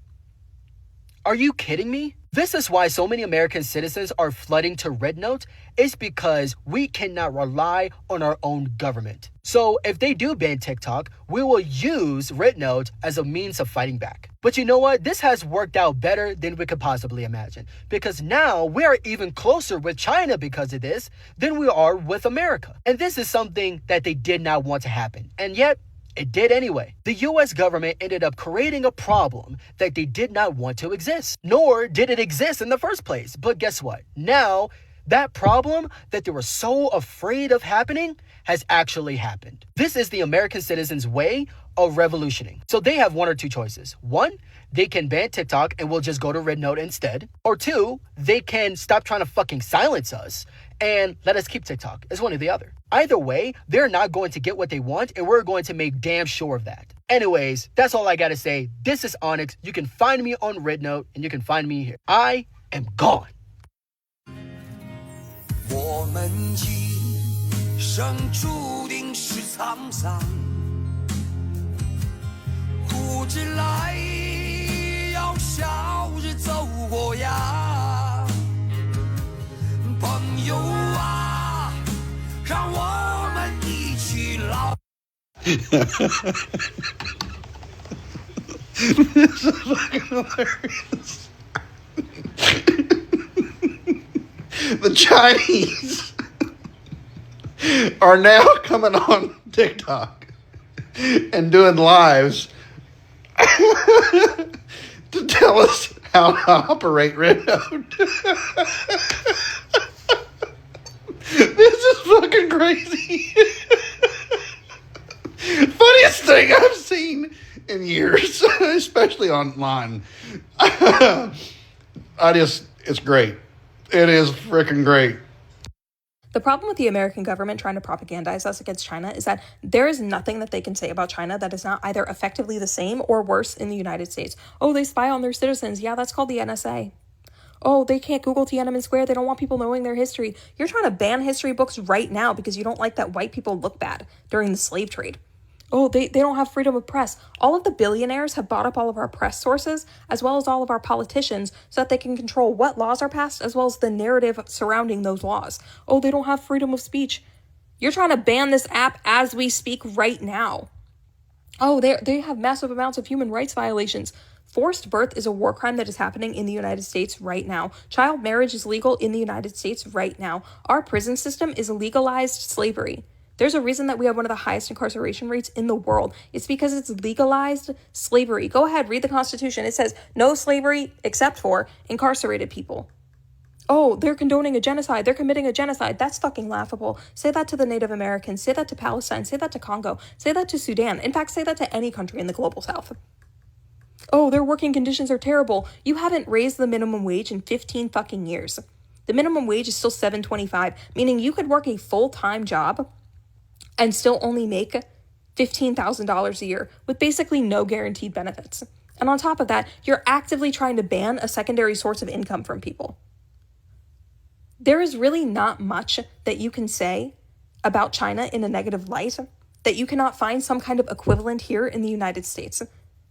Are you kidding me? This is why so many American citizens are flooding to RedNote. It's because we cannot rely on our own government. So if they do ban TikTok, we will use RedNote as a means of fighting back. But you know what? This has worked out better than we could possibly imagine, because now we are even closer with China because of this than we are with America. And this is something that they did not want to happen. And yet, it did anyway. The US government ended up creating a problem that they did not want to exist, nor did it exist in the first place. But guess what? Now, that problem that they were so afraid of happening has actually happened. This is the American citizens' way of revolutioning. So they have one or two choices. One, they can ban TikTok and we'll just go to RedNote instead. Or two, they can stop trying to fucking silence us and let us keep TikTok. It's one or the other. Either way, they're not going to get what they want, and we're going to make damn sure of that. Anyways, that's all I gotta say. This is Onyx. You can find me on RedNote, and you can find me here. I am gone. 我们一生注定是沧桑，苦之来要笑着走过呀，朋友啊，让我们一起老。This is fucking hilarious. The Chinese are now coming on TikTok and doing lives to tell us how to operate RedNote. This is fucking crazy. Funniest thing I've seen in years, especially online. It's great. It is freaking great. The problem with the American government trying to propagandize us against China is that there is nothing that they can say about China that is not either effectively the same or worse in the United States. Oh, they spy on their citizens. Yeah, that's called the NSA. Oh, they can't Google Tiananmen Square. They don't want people knowing their history. You're trying to ban history books right now because you don't like that white people look bad during the slave trade. Oh, they don't have freedom of press. All of the billionaires have bought up all of our press sources, as well as all of our politicians, so that they can control what laws are passed, as well as the narrative surrounding those laws. Oh, they don't have freedom of speech. You're trying to ban this app as we speak right now. Oh, they have massive amounts of human rights violations. Forced birth is a war crime that is happening in the United States right now. Child marriage is legal in the United States right now. Our prison system is legalized slavery. There's a reason that we have one of the highest incarceration rates in the world. It's because it's legalized slavery. Go ahead, read the Constitution. It says no slavery except for incarcerated people. Oh, they're condoning a genocide. They're committing a genocide. That's fucking laughable. Say that to the Native Americans. Say that to Palestine. Say that to Congo. Say that to Sudan. In fact, say that to any country in the global south. Oh, their working conditions are terrible. You haven't raised the minimum wage in 15 fucking years. The minimum wage is still $7.25, meaning you could work a full-time job and still only make $15,000 a year with basically no guaranteed benefits. And on top of that, you're actively trying to ban a secondary source of income from people. There is really not much that you can say about China in a negative light that you cannot find some kind of equivalent here in the United States.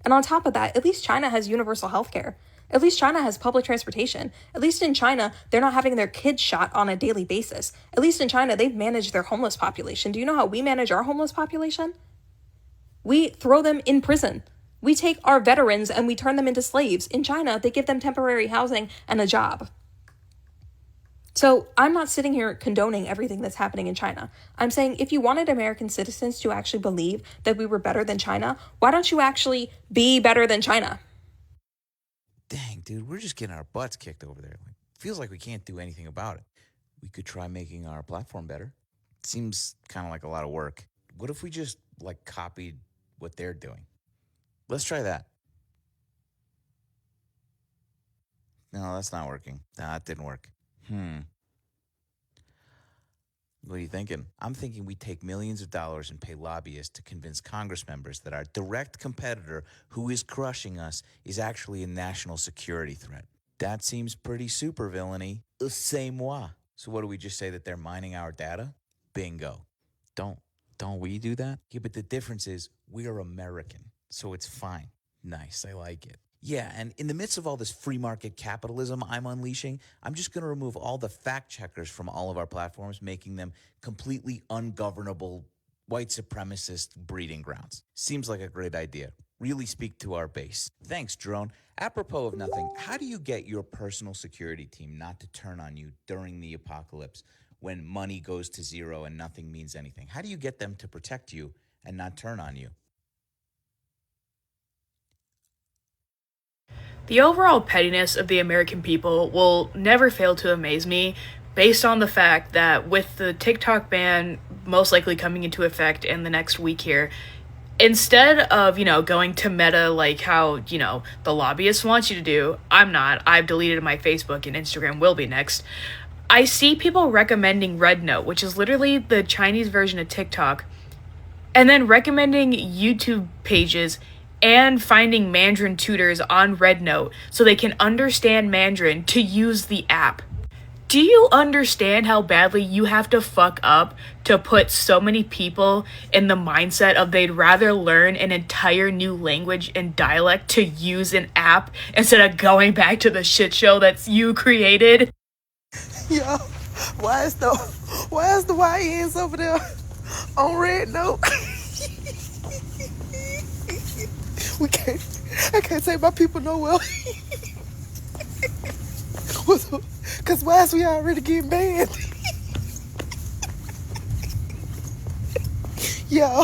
And on top of that, at least China has universal healthcare. At least China has public transportation. At least in China, they're not having their kids shot on a daily basis. At least in China, they've managed their homeless population. Do you know how we manage our homeless population? We throw them in prison. We take our veterans and we turn them into slaves. In China, they give them temporary housing and a job. So I'm not sitting here condoning everything that's happening in China. I'm saying if you wanted American citizens to actually believe that we were better than China, why don't you actually be better than China? Dang, dude, we're just getting our butts kicked over there. Feels like we can't do anything about it. We could try making our platform better. Seems kind of like a lot of work. What if we just, copied what they're doing? Let's try that. No, that's not working. No, that didn't work. What are you thinking? I'm thinking we take millions of dollars and pay lobbyists to convince Congress members that our direct competitor, who is crushing us, is actually a national security threat. That seems pretty super villainy. C'est moi. So what do we just say, that they're mining our data? Bingo. Don't we do that? Yeah, but the difference is we're American, so it's fine. Nice, I like it. Yeah, and in the midst of all this free market capitalism I'm unleashing, I'm just going to remove all the fact checkers from all of our platforms, making them completely ungovernable white supremacist breeding grounds. Seems like a great idea. Really speak to our base. Thanks, Drone. Apropos of nothing, how do you get your personal security team not to turn on you during the apocalypse when money goes to zero and nothing means anything? How do you get them to protect you and not turn on you? The overall pettiness of the American people will never fail to amaze me, based on the fact that with the TikTok ban most likely coming into effect in the next week here, instead of, going to Meta like how, the lobbyists want you to do, I'm not. I've deleted my Facebook, and Instagram will be next. I see people recommending RedNote, which is literally the Chinese version of TikTok, and then recommending YouTube pages and finding Mandarin tutors on RedNote so they can understand Mandarin to use the app. Do you understand how badly you have to fuck up to put so many people in the mindset of they'd rather learn an entire new language and dialect to use an app instead of going back to the shit show that's you created? Yo, why is the YNs over there on RedNote? I can't take my people nowhere. Cause why is we already getting banned? Yo.